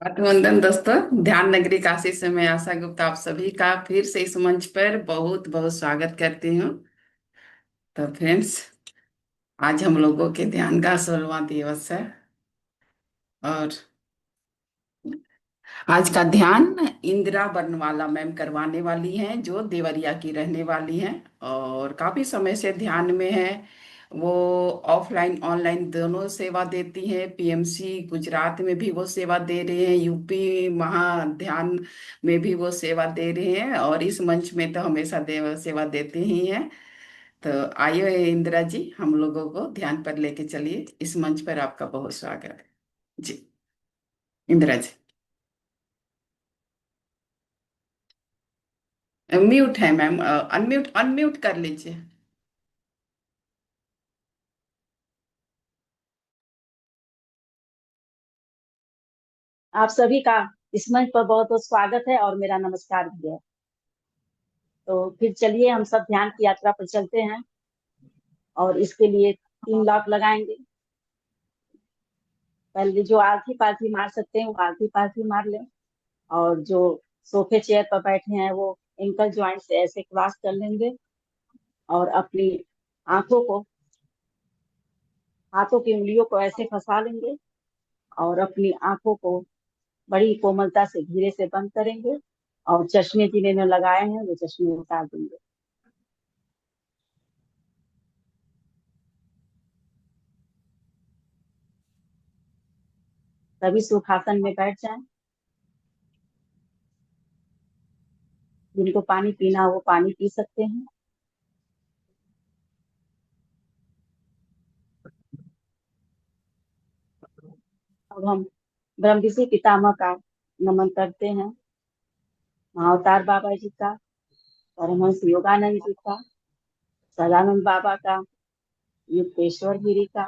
अभिनंदन दोस्तों। ध्यान नगरी काशी से मैं आशा गुप्ता आप सभी का फिर से इस मंच पर बहुत बहुत स्वागत करती हूँ। तो फ्रेंड्स, आज हम लोगों के ध्यान का 16वां दिवस है। और आज का ध्यान इंदिरा बरनवाला मैम करवाने वाली हैं, जो देवरिया की रहने वाली हैं और काफी समय से ध्यान में है। वो ऑफलाइन ऑनलाइन दोनों सेवा देती हैं। पीएमसी गुजरात में भी वो सेवा दे रहे हैं, यूपी महा ध्यान में भी वो सेवा दे रहे हैं और इस मंच में तो हमेशा सेवा देते ही हैं। तो आइए इंदिरा जी, हम लोगों को ध्यान पर लेके चलिए। इस मंच पर आपका बहुत स्वागत है जी। इंदिरा जी, म्यूट है मैम, अनम्यूट अनम्यूट कर लीजिए। आप सभी का इस मंच पर बहुत बहुत स्वागत है और मेरा नमस्कार भी है। तो फिर चलिए हम सब ध्यान की यात्रा पर चलते हैं और इसके लिए 3 लॉक लगाएंगे। पहले जो आलथी पालथी मार सकते हैं वो आलथी पालथी मार लें, और जो सोफे चेयर पर बैठे हैं वो एंकल ज्वाइंट से ऐसे क्रॉस कर लेंगे और अपनी आंखों को, हाथों की उंगलियों को ऐसे फंसा लेंगे और अपनी आंखों को बड़ी कोमलता से धीरे से बंद करेंगे और चश्मे जिन्होंने लगाए हैं वो चश्मे उतार देंगे। सभी सुखासन में बैठ जाएं। जिनको पानी पीना हो वो पानी पी सकते हैं। अब हम ब्रह्म ऋषि पितामह का नमन करते हैं। महाअवतार बाबा जी का, परमहंस योगानंद जी का, सदानंद बाबा का, युक्तेश्वर गिरी का,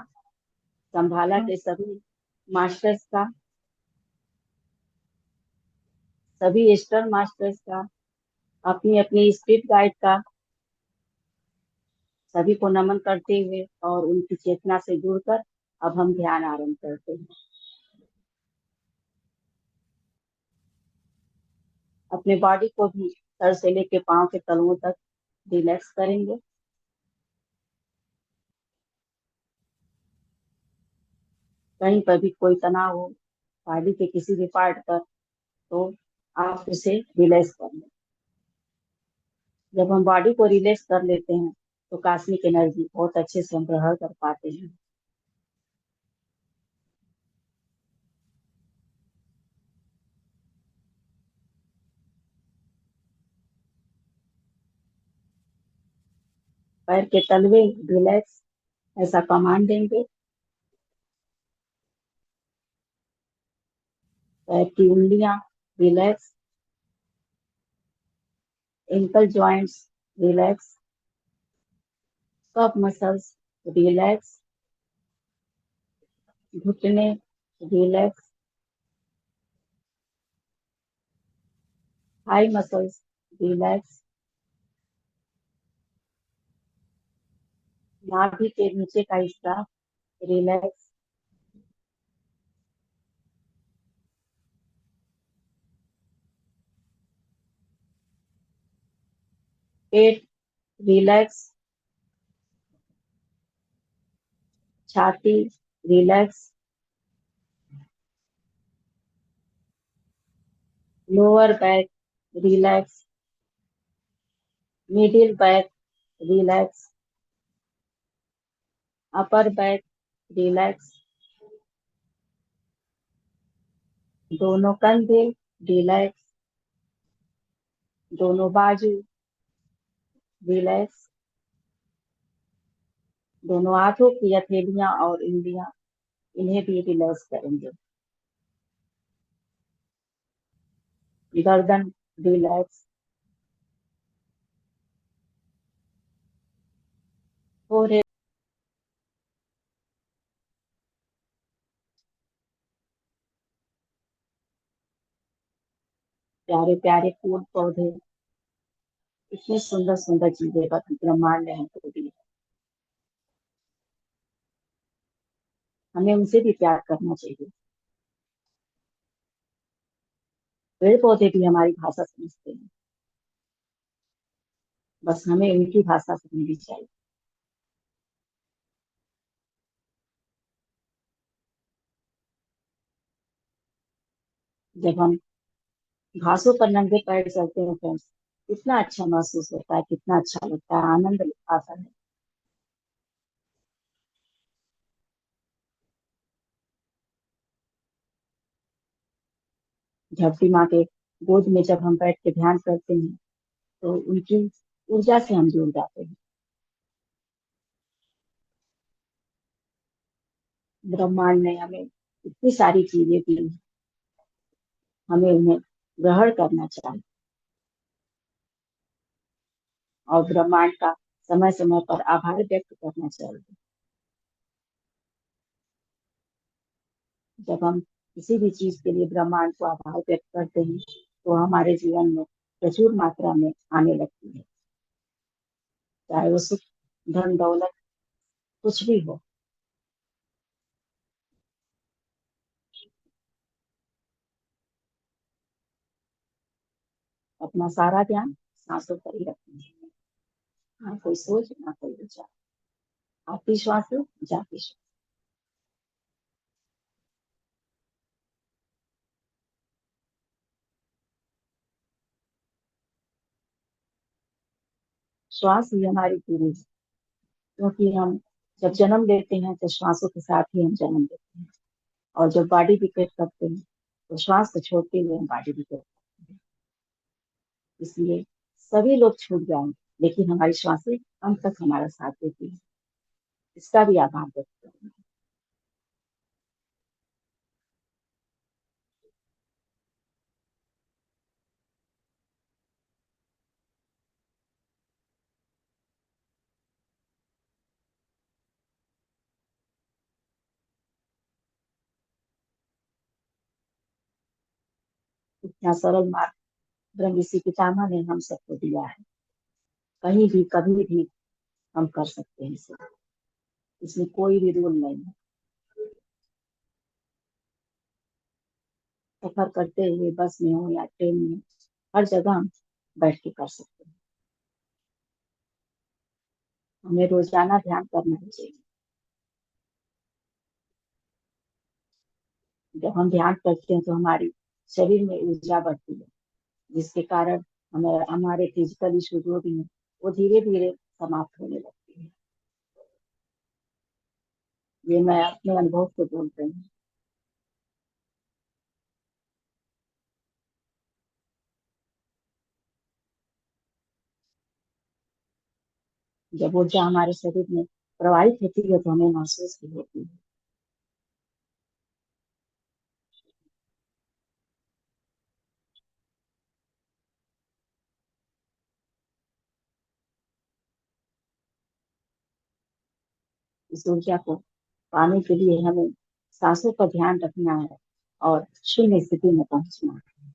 संभाला के सभी मास्टर्स का, सभी ईस्टर्न मास्टर्स का, अपनी अपनी स्पिरिट गाइड का, सभी को नमन करते हुए और उनकी चेतना से जुड़कर अब हम ध्यान आरंभ करते हैं। अपने बॉडी को भी सर से लेकर पांव के तलुओं तक रिलैक्स करेंगे। कहीं पर भी कोई तनाव हो बॉडी के किसी भी पार्ट पर, तो आप उसे रिलैक्स कर लें। जब हम बॉडी को रिलैक्स कर लेते हैं तो कॉस्मिक एनर्जी बहुत अच्छे से हम ग्रहण कर पाते हैं। पैर के तलवे रिलैक्स, ऐसा कमांड देंगे। पैर की उंगलियां relax, ankle joints relax, cuff muscles relax, घुटने रिलैक्स, थाई मसल्स रिलैक्स, नाभि के नीचे का हिस्सा रिलैक्स, पेट रिलैक्स, छाती relax, lower back relax, middle back relax, upper back relax, दोनों कंधे रिलैक्स, दोनों बाजू रिलैक्स, दोनों हाथों की हथेलियां और उंगलियां, इन्हें भी रिलैक्स करेंगे। गर्दन रिलैक्स, थोड़े प्यारे प्यारे फूल पौधे, इतनी सुंदर सुंदर चीजें ब्रह्मांड है हमको दी। हमें उनसे भी प्यार करना चाहिए। पेड़ पौधे भी हमारी भाषा समझते हैं, बस हमें उनकी भाषा समझनी चाहिए। जब हम घासों पर नंगे पैर चलते हैं फ्रेंड्स, कितना अच्छा महसूस होता है, कितना अच्छा लगता है, आनंद आता है। धरती माँ के गोद में जब हम बैठ के ध्यान करते हैं, तो उनकी ऊर्जा से हम जुड़ जाते हैं। ब्रह्मांड ने हमें इतनी सारी चीजें दी हैं, हमें उन्हें ग्रहण करना चाहिए और ब्रह्मांड का समय समय पर आभार व्यक्त करना चाहिए। जब हम किसी भी चीज के लिए ब्रह्मांड को आभार व्यक्त करते हैं, तो हमारे जीवन में प्रचुर मात्रा में आने लगती है, चाहे वो सुख, धन दौलत, कुछ भी हो। अपना सारा ध्यान सांसों पर ही रखना है, ना कोई सोच, ना कोई विचार। आती श्वास लो, जाती श्वास। श्वास ही हमारी पूरी है, क्योंकि हम जब जन्म लेते हैं तो श्वासों के साथ ही हम जन्म लेते हैं, और जब बॉडी विकेट करते हैं तो श्वास को छोड़ते हुए हम बॉडी विकेट करते हैं। इसलिए सभी लोग छूट जाएंगे, लेकिन हमारी श्वासें अंत तक हमारा साथ देती है। इसका भी आभार व्यक्त करना। इतना सरल मार्ग ब्रह्म ऋषि पितामह ने हम सबको दिया है। कहीं भी कभी भी हम कर सकते हैं इसे, इसमें कोई भी रूल नहीं है। सफर करते हुए बस में हो या ट्रेन में, हर जगह हम बैठ के कर सकते हैं। हमें रोजाना ध्यान करना चाहिए। जब हम ध्यान करते हैं तो हमारी शरीर में ऊर्जा बढ़ती है, जिसके कारण हमें हमारे फिजिकल इशू जो भी है वो धीरे धीरे समाप्त होने लगती है। ये मैं अपने अनुभव से बोल रही हूँ। जब ऊर्जा हमारे शरीर में प्रवाहित होती है तो हमें महसूस भी होती है। इस ऊर्जा को पाने के लिए हमें सांसों पर ध्यान रखना है और शून्य स्थिति में पहुंचना है।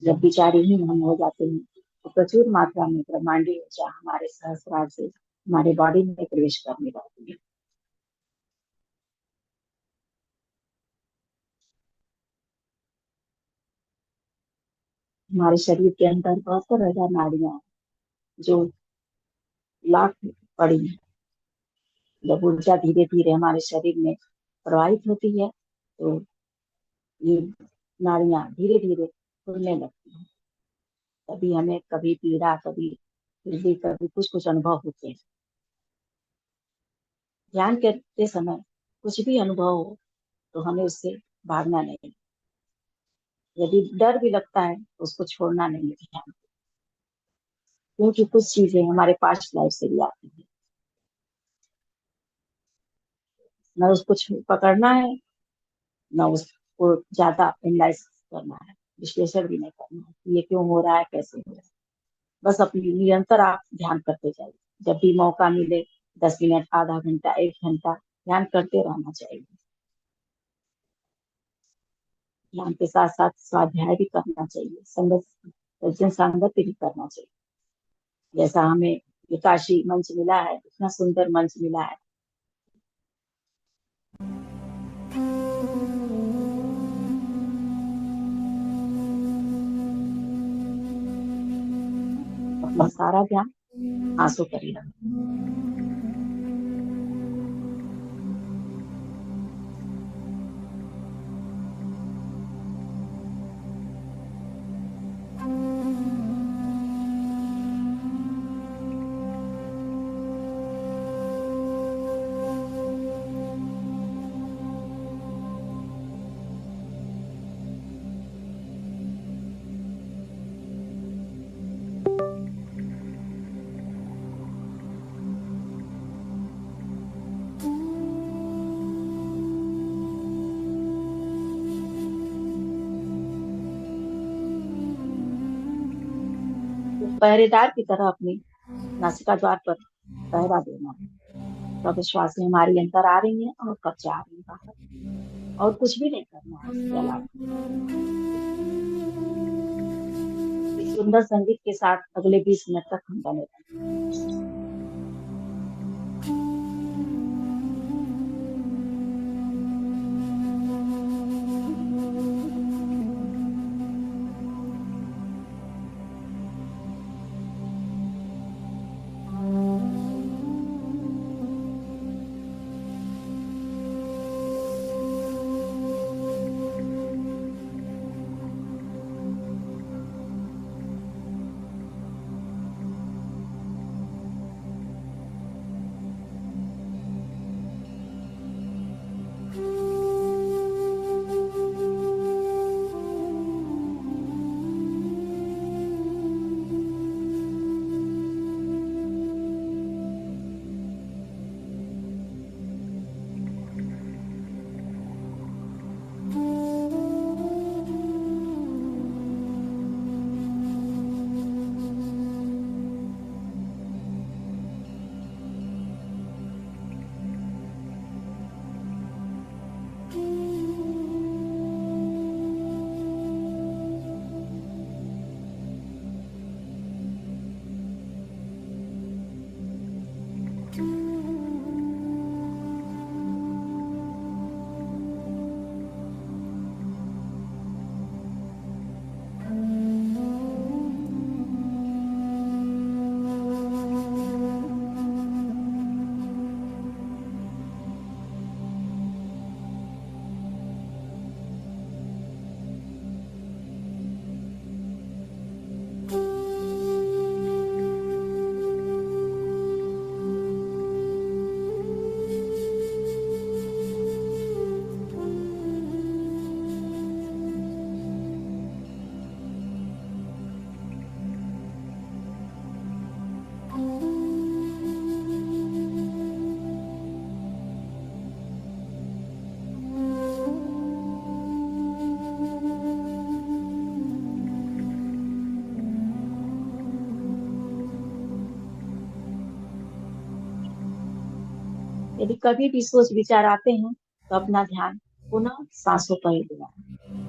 जब विचारहीन हम हो जाते हैं तो प्रचुर मात्रा में ब्रह्मांडीय ऊर्जा हमारे सहस्रार से हमारे बॉडी में प्रवेश करने लगती है। हमारे शरीर के अंदर 72,000 नाड़ियां हैं, जो लाख पड़ी हैं। जब ऊर्जा धीरे धीरे हमारे शरीर में प्रवाहित होती है तो ये नाड़ियां धीरे धीरे खुलने लगती हैं। कभी हमें कभी पीड़ा, कभी फिर भी कभी कुछ कुछ अनुभव होते हैं। ध्यान करते समय कुछ भी अनुभव हो तो हमें उससे भागना नहीं। यदि डर भी लगता है तो उसको छोड़ना नहीं है ध्यान, क्योंकि कुछ चीजें हमारे पास्ट लाइफ से भी आती है। न उसको पकड़ना है, न उसको ज्यादा एनालाइज करना है, विश्लेषण भी नहीं करना है कि ये क्यों हो रहा है, कैसे हो रहा है। बस अपनी निरंतर आप ध्यान करते जाइए। जब भी मौका मिले, 10 मिनट, आधा घंटा, 1 घंटा ध्यान करते रहना चाहिए। ध्यान के साथ साथ स्वाध्याय भी करना चाहिए, संगत, सज्जन संगत भी करना चाहिए। जैसा हमें ये काशी मंच मिला है, इतना सुंदर मंच मिला है। बस सारा ध्यान सांसों पर ही रखें। एक पहरेदार की तरह अपनी नासिका द्वार पर पहरा देना है। कब श्वासें हमारी अंदर आ रही हैं और कब जा रही हैं बाहर, और कुछ भी नहीं करना है इसके अलावा। इस सुंदर संगीत के साथ अगले 20 मिनट तक हम बने रहें। यदि कभी भी सोच विचार आते हैं तो अपना ध्यान पुनः सांसों पर ही दिलाएं।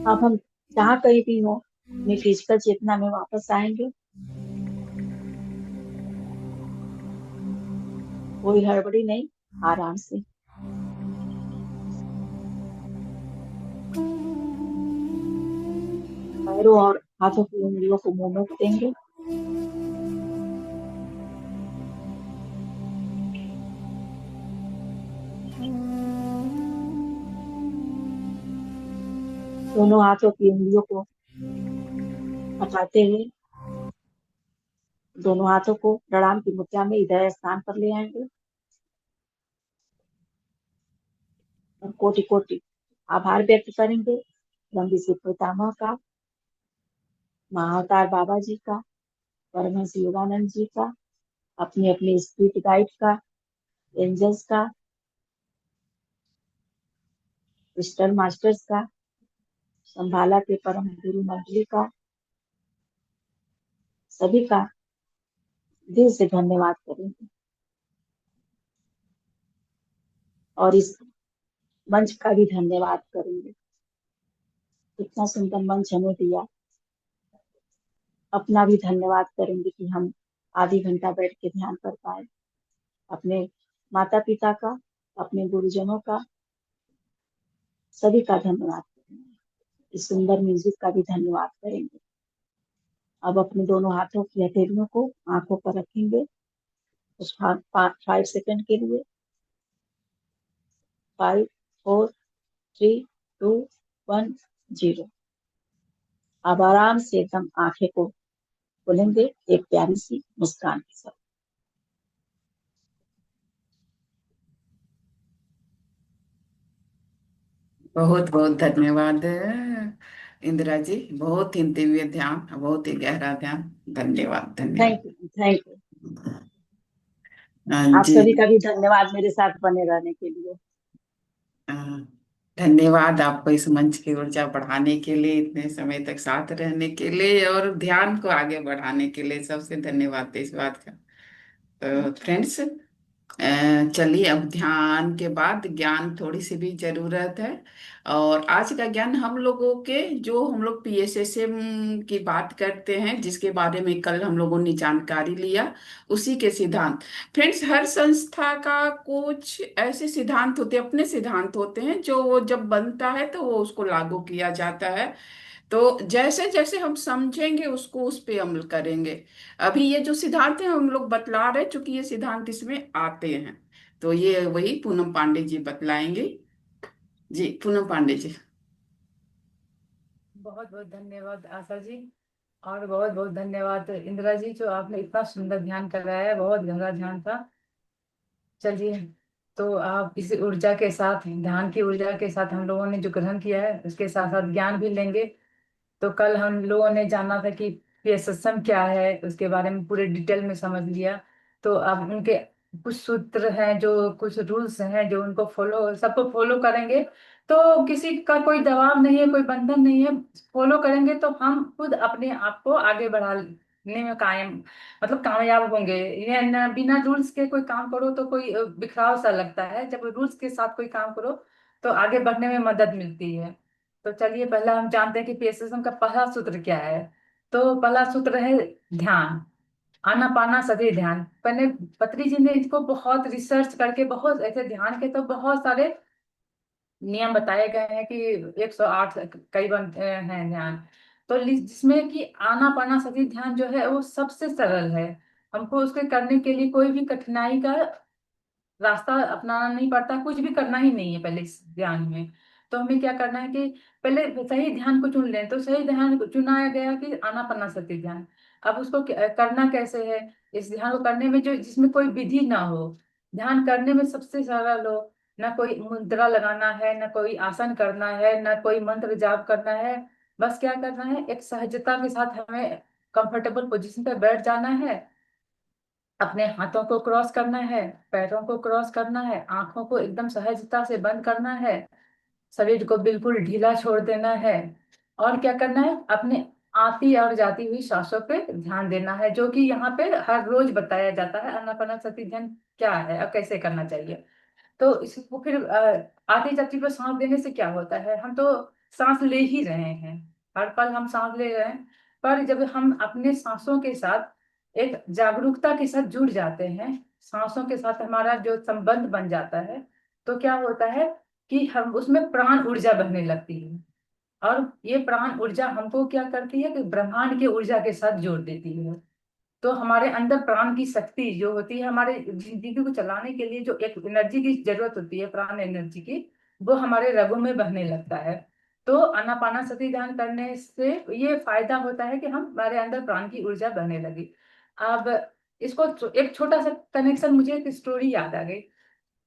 अब हम जहाँ कहीं भी हो अपनी फिजिकल चेतना में वापस आएंगे। कोई हड़बड़ी नहीं, आराम से पैरों और हाथों की उंगलियों को मूवमेंट देंगे। दोनों हाथों की उंगलियों को हटाते हुए दोनों हाथों को प्रणाम की मुद्रा में हृदय स्थान पर ले आएंगे और कोटि कोटि आभार व्यक्त करेंगे लंबी से पितामह का, महाअवतार बाबा जी का, परमहंस योगानंद जी का, अपने अपने स्पिरिट गाइड का, एंजल्स का, क्रिस्टल मास्टर्स का, संभाला के परम गुरु मंडली का, सभी का दिल से धन्यवाद करेंगे। और इस मंच का भी धन्यवाद करेंगे, इतना सुंदर मंच हमें दिया। अपना भी धन्यवाद करेंगे कि हम आधी घंटा बैठ के ध्यान कर पाए। अपने माता पिता का, अपने गुरुजनों का, सभी का धन्यवाद करेंगे। इस सुंदर म्यूजिक का भी धन्यवाद करेंगे। अब अपने दोनों हाथों की हथेलियों को आंखों पर रखेंगे कुछ 5 सेकंड के लिए। 5, 4, 3, 2, 1, 0। अब आराम से एकदम आंखें को खोलेंगे एक प्यारी सी मुस्कान के साथ। बहुत बहुत धन्यवाद इंदिरा जी। बहुत ही दिव्य ध्यान, बहुत ही गहरा ध्यान। धन्यवाद धन्यवाद। Thank you, thank you. आप जी। सभी का भी धन्यवाद मेरे साथ बने रहने के लिए। अ, धन्यवाद आपको इस मंच की ऊर्जा बढ़ाने के लिए, इतने समय तक साथ रहने के लिए और ध्यान को आगे बढ़ाने के लिए। सबसे धन्यवाद इस बात का। तो फ्रेंड्स, चलिए, अब ध्यान के बाद ज्ञान थोड़ी सी भी जरूरत है। और आज का ज्ञान हम लोगों के, जो हम लोग पीएसएसएम की बात करते हैं, जिसके बारे में कल हम लोगों ने जानकारी लिया, उसी के सिद्धांत। फ्रेंड्स, हर संस्था का कुछ ऐसे सिद्धांत होते हैं, अपने सिद्धांत होते हैं, जो वो जब बनता है तो वो उसको लागू किया जाता है। तो जैसे जैसे हम समझेंगे उसको उस पे अमल करेंगे। अभी ये जो सिद्धांत है हम लोग बतला रहे, चूंकि ये सिद्धांत इसमें आते हैं, तो ये वही पूनम पांडे जी बतलाएंगे। जी, पूनम पांडे जी। बहुत बहुत धन्यवाद आशा जी। और बहुत बहुत धन्यवाद इंदिरा जी, जो आपने इतना सुंदर ध्यान कराया है, बहुत गहरा ध्यान था। चलिए, तो आप इस ऊर्जा के साथ, ध्यान की ऊर्जा के साथ हम लोगों ने जो ग्रहण किया है उसके साथ साथ ज्ञान भी लेंगे। तो कल हम लोगों ने जाना था कि पीएसएसएम क्या है, उसके बारे में पूरे डिटेल में समझ लिया। तो अब उनके कुछ सूत्र हैं, जो कुछ रूल्स हैं, जो उनको फॉलो, सबको फॉलो करेंगे तो किसी का कोई दबाव नहीं है, कोई बंधन नहीं है। फॉलो करेंगे तो हम खुद अपने आप को आगे बढ़ाने में कायम, मतलब कामयाब होंगे। ये बिना रूल्स के कोई काम करो तो कोई बिखराव सा लगता है, जब रूल्स के साथ कोई काम करो तो आगे बढ़ने में मदद मिलती है। तो चलिए, पहला हम जानते हैं कि पीएसएसएम का पहला सूत्र क्या है। तो पहला सूत्र है ध्यान। आनापाना सती ध्यान। पहले पत्री जी ने इसको बहुत रिसर्च करके, बहुत ऐसे ध्यान के तो बहुत सारे नियम बताए गए हैं कि 108 कई हैं ध्यान। तो जिसमें कि आनापाना सती ध्यान जो है वो सबसे सरल है। हमको उसके करने के लिए कोई भी कठिनाई का रास्ता अपनाना नहीं पड़ता, कुछ भी करना ही नहीं है पहले इस ध्यान में। तो हमें क्या करना है कि पहले सही ध्यान को चुन लें। तो सही ध्यान को चुनाया गया कि आनापानसति ध्यान। अब उसको करना कैसे है, इस ध्यान को करने में जो जिसमें कोई विधि ना हो, ध्यान करने में सबसे सरल हो। ना कोई मुद्रा लगाना है, ना कोई आसन करना है, ना कोई मंत्र जाप करना है। बस क्या करना है, एक सहजता के साथ हमें कंफर्टेबल पोजीशन पे बैठ जाना है। अपने हाथों को क्रॉस करना है, पैरों को क्रॉस करना है, आंखों को एकदम सहजता से बंद करना है, शरीर को बिल्कुल ढीला छोड़ देना है। और क्या करना है, अपने आती और जाती हुई सांसों पे ध्यान देना है, जो कि यहाँ पे हर रोज बताया जाता है। आनापानसति ध्यान क्या है और कैसे करना चाहिए। तो इसको फिर आती जाती पर सांस देने से क्या होता है, हम तो सांस ले ही रहे हैं, हर पल हम सांस ले रहे हैं। पर जब हम अपने सांसों के साथ एक जागरूकता के साथ जुड़ जाते हैं, सांसों के साथ हमारा जो संबंध बन जाता है, तो क्या होता है कि हम उसमें प्राण ऊर्जा बहने लगती है। और ये प्राण ऊर्जा हमको क्या करती है कि ब्रह्मांड की ऊर्जा के साथ जोड़ देती है। तो हमारे अंदर प्राण की शक्ति जो होती है, हमारे जिंदगी को चलाने के लिए जो एक एनर्जी की जरूरत होती है, प्राण एनर्जी की, वो हमारे रगों में बहने लगता है। तो आनापानासति ध्यान करने से ये फायदा होता है कि हमारे अंदर प्राण की ऊर्जा बहने लगी। अब इसको एक छोटा सा कनेक्शन, मुझे एक स्टोरी याद आ गई।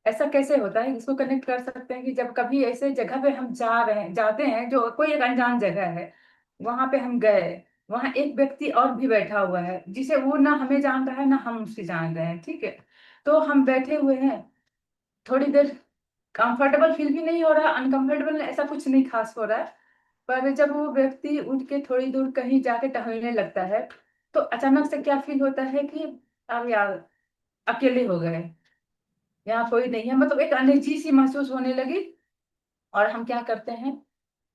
ऐसा कैसे होता है, इसको कनेक्ट कर सकते हैं कि जब कभी ऐसे जगह पे हम जाते हैं जो कोई एक अनजान जगह है, वहां पे हम गए, वहां एक व्यक्ति और भी बैठा हुआ है जिसे वो ना हमें जान रहा है ना हम उससे जान रहे हैं, ठीक है। तो हम बैठे हुए हैं, थोड़ी देर कंफर्टेबल फील भी नहीं हो रहा, अनकंफर्टेबल ऐसा कुछ नहीं खास हो रहा है। पर जब वो व्यक्ति उठ के थोड़ी दूर कहीं जाके टहलने लगता है, तो अचानक से क्या फील होता है कि अब यार अकेले हो गए, यहाँ कोई नहीं है, मतलब एक अनईजी सी महसूस होने लगी। और हम क्या करते हैं,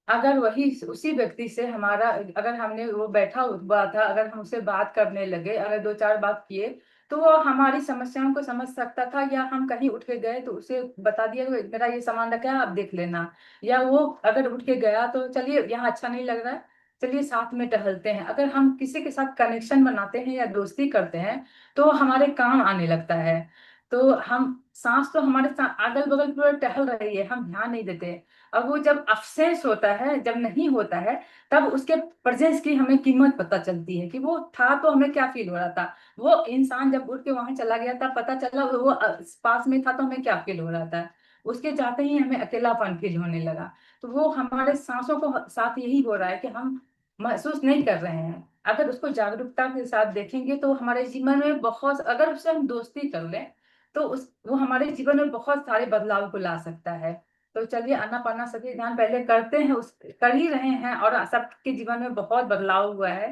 अगर वही उसी व्यक्ति से हमारा, अगर हमने वो बैठा हुआ था, अगर हम उससे बात करने लगे, अगर दो चार बात किए, तो वो हमारी समस्याओं को समझ सकता था। या हम कहीं उठ के गए तो उसे बता दिया कि मेरा ये सामान रखा है, आप देख लेना। या वो अगर उठ के गया तो चलिए यहाँ अच्छा नहीं लग रहा है, चलिए साथ में टहलते हैं। अगर हम किसी के साथ कनेक्शन बनाते हैं या दोस्ती करते हैं, तो हमारे काम आने लगता है। तो हम सांस तो हमारे साथ अगल बगल पूरा टहल रही है, हम ध्यान नहीं देते। और वो जब अब्सेंस होता है, जब नहीं होता है, तब उसके प्रेजेंस की हमें कीमत पता चलती है कि वो था तो हमें क्या फील हो रहा था। वो इंसान जब उठ के वहां चला गया था, पता चला वो पास में था तो हमें क्या फील हो रहा था। उसके जाते ही हमें अकेलापन फील होने लगा। तो वो हमारे सांसों को साथ यही हो रहा है कि हम महसूस नहीं कर रहे हैं। अगर उसको जागरूकता के साथ देखेंगे तो हमारे जीवन में बहुत, अगर उससे हम दोस्ती कर लें, तो उस वो हमारे जीवन में बहुत सारे बदलाव को ला सकता है। तो चलिए आनापानासति ध्यान पहले करते हैं, उस कर ही रहे हैं, और सबके जीवन में बहुत बदलाव हुआ है।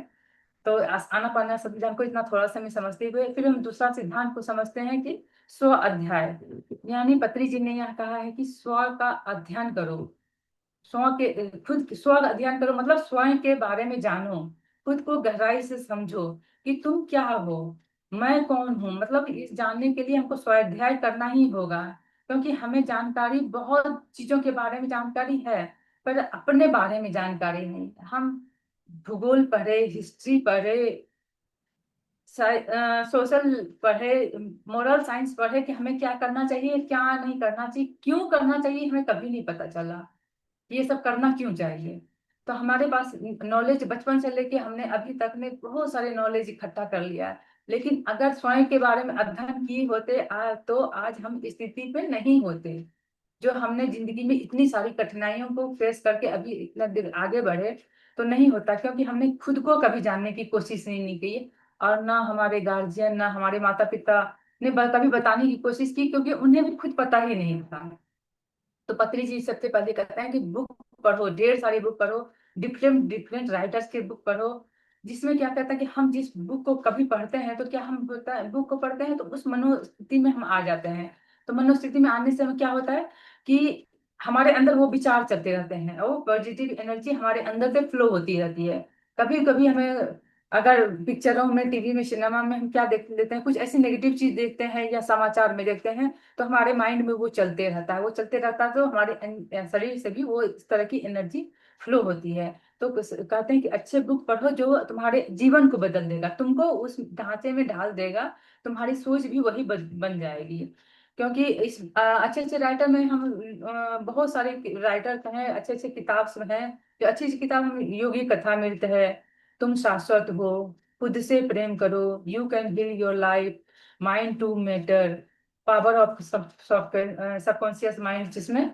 तो आनापानासति ध्यान को इतना थोड़ा सा में समझते हुए फिर हम दूसरा सिद्धांत को समझते हैं कि स्व अध्याय। यानी पत्री जी ने यह कहा है कि स्व का अध्ययन करो। खुद स्व अध्ययन करो मतलब स्वयं के बारे में जानो, खुद को गहराई से समझो कि तुम क्या हो, मैं कौन हूँ। मतलब इस जानने के लिए हमको स्वाध्याय करना ही होगा, क्योंकि हमें जानकारी, बहुत चीजों के बारे में जानकारी है, पर अपने बारे में जानकारी नहीं। हम भूगोल पढ़े, हिस्ट्री पढ़े, सोशल पढ़े, मोरल साइंस पढ़े कि हमें क्या करना चाहिए, क्या नहीं करना चाहिए, क्यों करना चाहिए, हमें कभी नहीं पता चला ये सब करना क्यों चाहिए। तो हमारे पास नॉलेज बचपन से लेके हमने अभी तक में बहुत सारे नॉलेज इकट्ठा कर लिया है, लेकिन अगर स्वयं के बारे में अध्ययन किए होते तो आज हम इस स्थिति पे नहीं होते। जो हमने जिंदगी में इतनी सारी कठिनाइयों को फेस करके अभी इतना देर आगे बढ़े, तो नहीं होता, क्योंकि हमने खुद को कभी जानने की कोशिश नहीं की। और ना हमारे गार्जियन, ना हमारे माता पिता ने कभी बताने की कोशिश की, क्योंकि उन्हें भी खुद पता ही नहीं था। तो पत्री जी सबसे पहले कहते हैं कि बुक पढ़ो, ढेर सारी बुक पढ़ो, डिफरेंट डिफरेंट राइटर्स के बुक पढ़ो। जिसमें क्या कहता है कि हम जिस बुक को कभी पढ़ते हैं तो क्या हम होता है, बुक को पढ़ते हैं तो उस मनोस्थिति में हम आ जाते हैं। तो मनोस्थिति में आने से हमें क्या होता है कि हमारे अंदर वो विचार चलते रहते हैं, और वो पॉजिटिव एनर्जी हमारे अंदर से फ्लो होती रहती है। कभी कभी हमें, अगर पिक्चरों में, टीवी में, सिनेमा में हम क्या देख लेते हैं, कुछ ऐसी नेगेटिव चीज देखते हैं या समाचार में देखते हैं, तो हमारे माइंड में वो चलते रहता है, वो चलते रहता है, तो हमारे शरीर से भी वो इस तरह की एनर्जी फ्लो होती है। तो कहते हैं कि अच्छे बुक पढ़ो जो तुम्हारे जीवन को बदल देगा, तुमको उस ढांचे में ढाल देगा, तुम्हारी सोच भी वही बन जाएगी। क्योंकि इस अच्छे अच्छे राइटर में हम बहुत सारे राइटर हैं, अच्छे अच्छे किताब सब हैं। जो अच्छी अच्छी किताब में योगी कथामृत है, तुम शाश्वत हो, खुद से प्रेम करो, you can heal your life, mind to matter, power of subconscious mind, जिसमें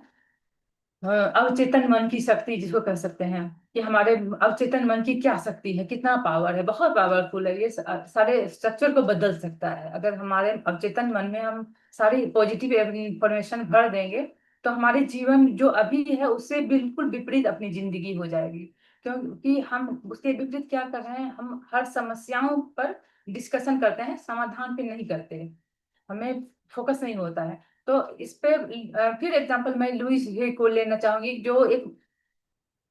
अवचेतन मन की शक्ति जिसको कह सकते हैं, कि हमारे अवचेतन मन की क्या शक्ति है, कितना पावर है, बहुत पावरफुल है ये। सारे स्ट्रक्चर को बदल सकता है। अगर हमारे अवचेतन मन में हम सारी पॉजिटिव इंफॉर्मेशन भर देंगे, तो हमारे जीवन जो अभी है उससे बिल्कुल विपरीत अपनी जिंदगी हो जाएगी। क्योंकि हम उसके विपरीत क्या कर रहे हैं, हम हर समस्याओं पर डिस्कशन करते हैं, समाधान पे नहीं करते, हमें फोकस नहीं होता है। तो इस पे फिर एग्जांपल मैं लुइस हे को लेना चाहूंगी, जो एक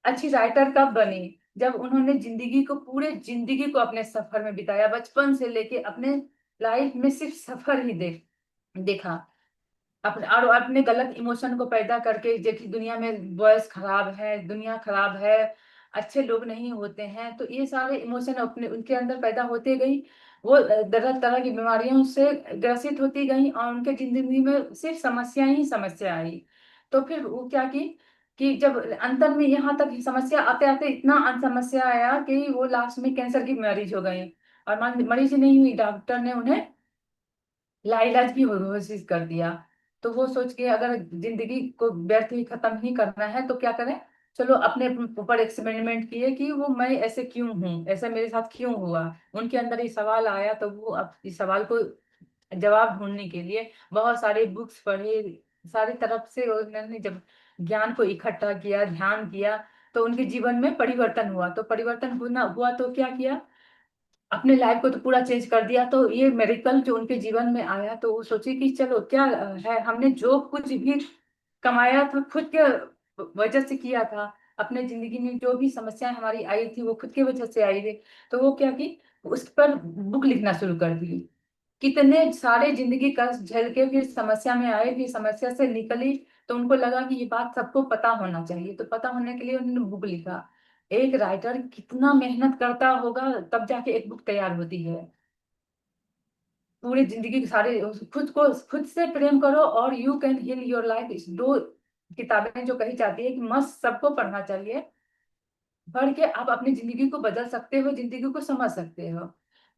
अच्छी राइटर कब बनी? जब उन्होंने जिंदगी को, पूरे जिंदगी को अपने सफर में बिताया, बचपन से लेके अपने लाइफ में सिर्फ सफर ही देखा अपने, और अपने गलत इमोशन को पैदा करके, जबकि दुनिया में बॉयज खराब है, दुनिया खराब है, अच्छे लोग नहीं होते हैं, तो ये सारे इमोशन अपने उनके अंदर पैदा होते गई। वो तरह तरह की बीमारियों से ग्रसित होती गई और उनके जिंदगी में सिर्फ समस्या ही समस्या आई। तो फिर वो क्या की कि जब अंतर में यहाँ तक समस्या आते आते इतना समस्या आया कि वो लास्ट में कैंसर की मरीज हो गई। और मरीज नहीं हुई, डॉक्टर ने उन्हें लाइलाज भी घोषित कर दिया। तो वो सोच के अगर जिंदगी को व्यर्थ ही खत्म ही करना है तो क्या करें, चलो अपने ऊपर एक्सपेरिमेंट किए कि वो मैं ऐसे क्यों हूँ, ऐसा मेरे साथ क्यों हुआ। उनके अंदर ये सवाल आया, तो वो अब इस सवाल को जवाब ढूंढने के लिए बहुत सारे बुक्स पढ़े, सारी तरफ से उन्होंने जब ज्ञान को इकट्ठा किया, ध्यान किया, तो उनके जीवन में परिवर्तन हुआ। तो परिवर्तन होना हुआ तो क्या किया, अपने लाइफ को तो पूरा चेंज कर दिया। तो ये मेरिकल जो उनके जीवन में आया, तो वो सोचे कि चलो क्या है, हमने जो कुछ भी कमाया था खुद के वजह से किया था, अपने जिंदगी में जो भी समस्याएं हमारी आई थी वो खुद की वजह से आई थी। तो वो क्या की, उस पर बुक लिखना शुरू कर दी। कितने सारे जिंदगी कष्ट झेल के फिर समस्या में आए, फिर समस्या से निकली। तो उनको लगा कि ये बात सबको पता होना चाहिए, तो पता होने के लिए उन्होंने बुक लिखा। एक राइटर कितना मेहनत करता होगा तब जाके एक बुक तैयार होती है। पूरी जिंदगी के सारे, खुद को खुद से प्रेम करो और you can heal your life, इस दो किताबें जो कही जाती है कि मस्त सबको पढ़ना चाहिए। पढ़ के आप अपनी जिंदगी को बदल सकते हो, जिंदगी को समझ सकते हो।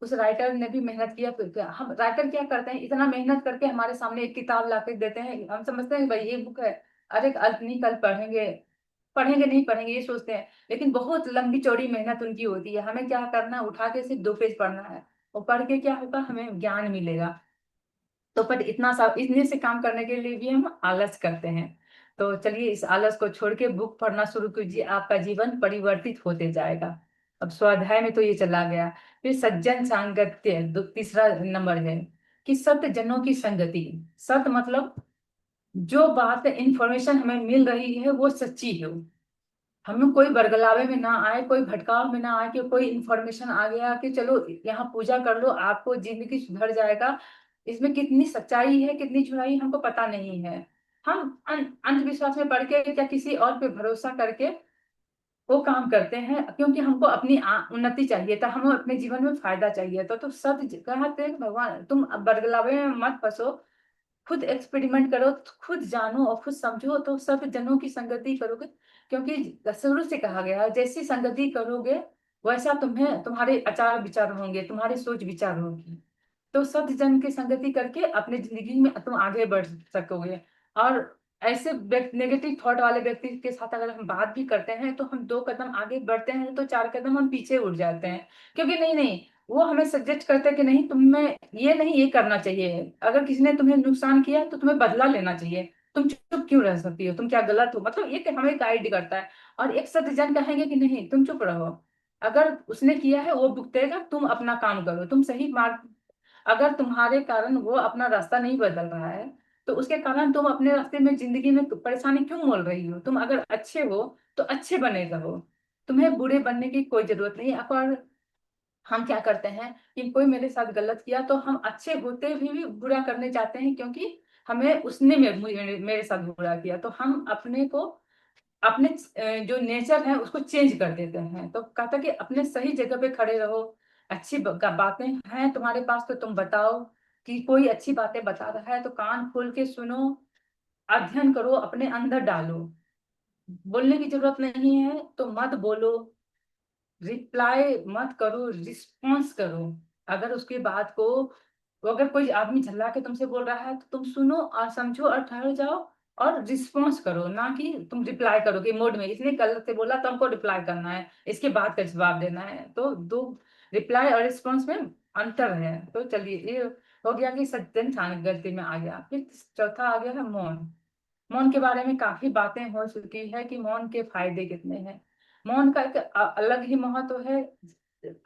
उस राइटर ने भी मेहनत किया। फिर क्या, हम राइटर क्या करते हैं, इतना मेहनत करके हमारे सामने एक किताब ला के देते हैं, हम समझते हैं कि भाई ये बुक है, अरे कल नहीं कल पढ़ेंगे, पढ़ेंगे नहीं पढ़ेंगे ये सोचते हैं। लेकिन बहुत लंबी चौड़ी मेहनत उनकी होती है। हमें क्या करना है, उठा के सिर्फ 2 पेज पढ़ना है, और पढ़ के क्या होगा, हमें ज्ञान मिलेगा। तो पर इतना सा इतने से काम करने के लिए भी हम आलस करते हैं। तो चलिए इस आलस को छोड़ के बुक पढ़ना शुरू कीजिए, आपका जीवन परिवर्तित होते जाएगा। अब स्वाध्याय में तो ये चला गया। फिर सज्जन सांगत्य, तीसरा नंबर है कि सत जनों की संगति। सत मतलब जो बात इंफॉर्मेशन हमें मिल रही है वो सच्ची हो, हमें कोई बरगलावे में ना आए, कोई भटकाव में ना आए कि कोई इंफॉर्मेशन आ गया कि चलो यहाँ पूजा कर लो आपको जिंदगी सुधर जाएगा। इसमें कितनी सच्चाई है कितनी झूठाई हमको पता नहीं है। हम अंधविश्वास में पड़ के क्या किसी और पे भरोसा करके वो काम करते हैं, क्योंकि हमको अपनी उन्नति चाहिए था, हमें अपने जीवन में फायदा चाहिए था। तो सब कहते हैं कि भगवान तुम अब बरगलावे में मत फंसो, खुद एक्सपेरिमेंट करो, खुद जानो और खुद समझो, तो सब जनों की संगति करोगे। क्योंकि शुरू से कहा गया है जैसी संगति करोगे वैसा तुम्हें तुम्हारे आचार विचार होंगे, तुम्हारी सोच विचार होगी। तो सत जन की संगति करके अपने जिंदगी में तुम आगे बढ़ सकोगे। और ऐसे नेगेटिव थॉट वाले व्यक्ति के साथ अगर हम बात भी करते हैं तो हम 2 कदम आगे बढ़ते हैं तो 4 कदम हम पीछे उठ जाते हैं। क्योंकि नहीं नहीं, वो हमें सजेस्ट करते हैं कि नहीं तुम्हें ये नहीं ये करना चाहिए, अगर किसी ने तुम्हें नुकसान किया तो तुम्हें बदला लेना चाहिए, तुम चुप क्यों रह सकती हो, तुम क्या गलत हो, मतलब ये कि हमें गाइड करता है। और एक सज्जन कहेंगे कि नहीं तुम चुप रहो, अगर उसने किया है वो भुगतेगा, तुम अपना काम करो, तुम सही मार्ग। अगर तुम्हारे कारण वो अपना रास्ता नहीं बदल रहा है तो उसके कारण तुम अपने रास्ते में जिंदगी में परेशानी क्यों मोल रही हो। तुम अगर अच्छे हो तो अच्छे बने रहो, तुम्हें बुरे बनने की कोई जरूरत नहीं है। और हम क्या करते हैं कि कोई मेरे साथ गलत किया तो हम अच्छे होते हुए भी बुरा करने चाहते हैं, क्योंकि हमें उसने मेरे साथ बुरा किया। तो हम अपने को अपने जो नेचर है उसको चेंज कर देते हैं। तो कहता कि अपने सही जगह पे खड़े रहो, अच्छी बातें हैं तुम्हारे पास तो तुम बताओ, कि कोई अच्छी बातें बता रहा है तो कान खोल के सुनो, अध्ययन करो, अपने अंदर डालो। बोलने की जरूरत नहीं है तो मत बोलो, रिप्लाई मत करो, रिस्पॉन्स करो। अगर उसकी बात को, अगर कोई आदमी झल्ला के तुमसे बोल रहा है तो तुम सुनो और समझो और ठहर जाओ और रिस्पॉन्स करो, ना कि तुम रिप्लाई करो कि मोड में इसने गलत से बोला तो हमको रिप्लाई करना है, इसके बाद का जवाब देना है। तो दो, रिप्लाई और रिस्पॉन्स में अंतर है। तो चलिए ये हो गया कि सज्जन गलती में आ गया। फिर चौथा आ गया है मौन। मौन के बारे में काफी बातें हो चुकी है कि मौन के फायदे कितने हैं। मौन का एक अलग ही महत्व है।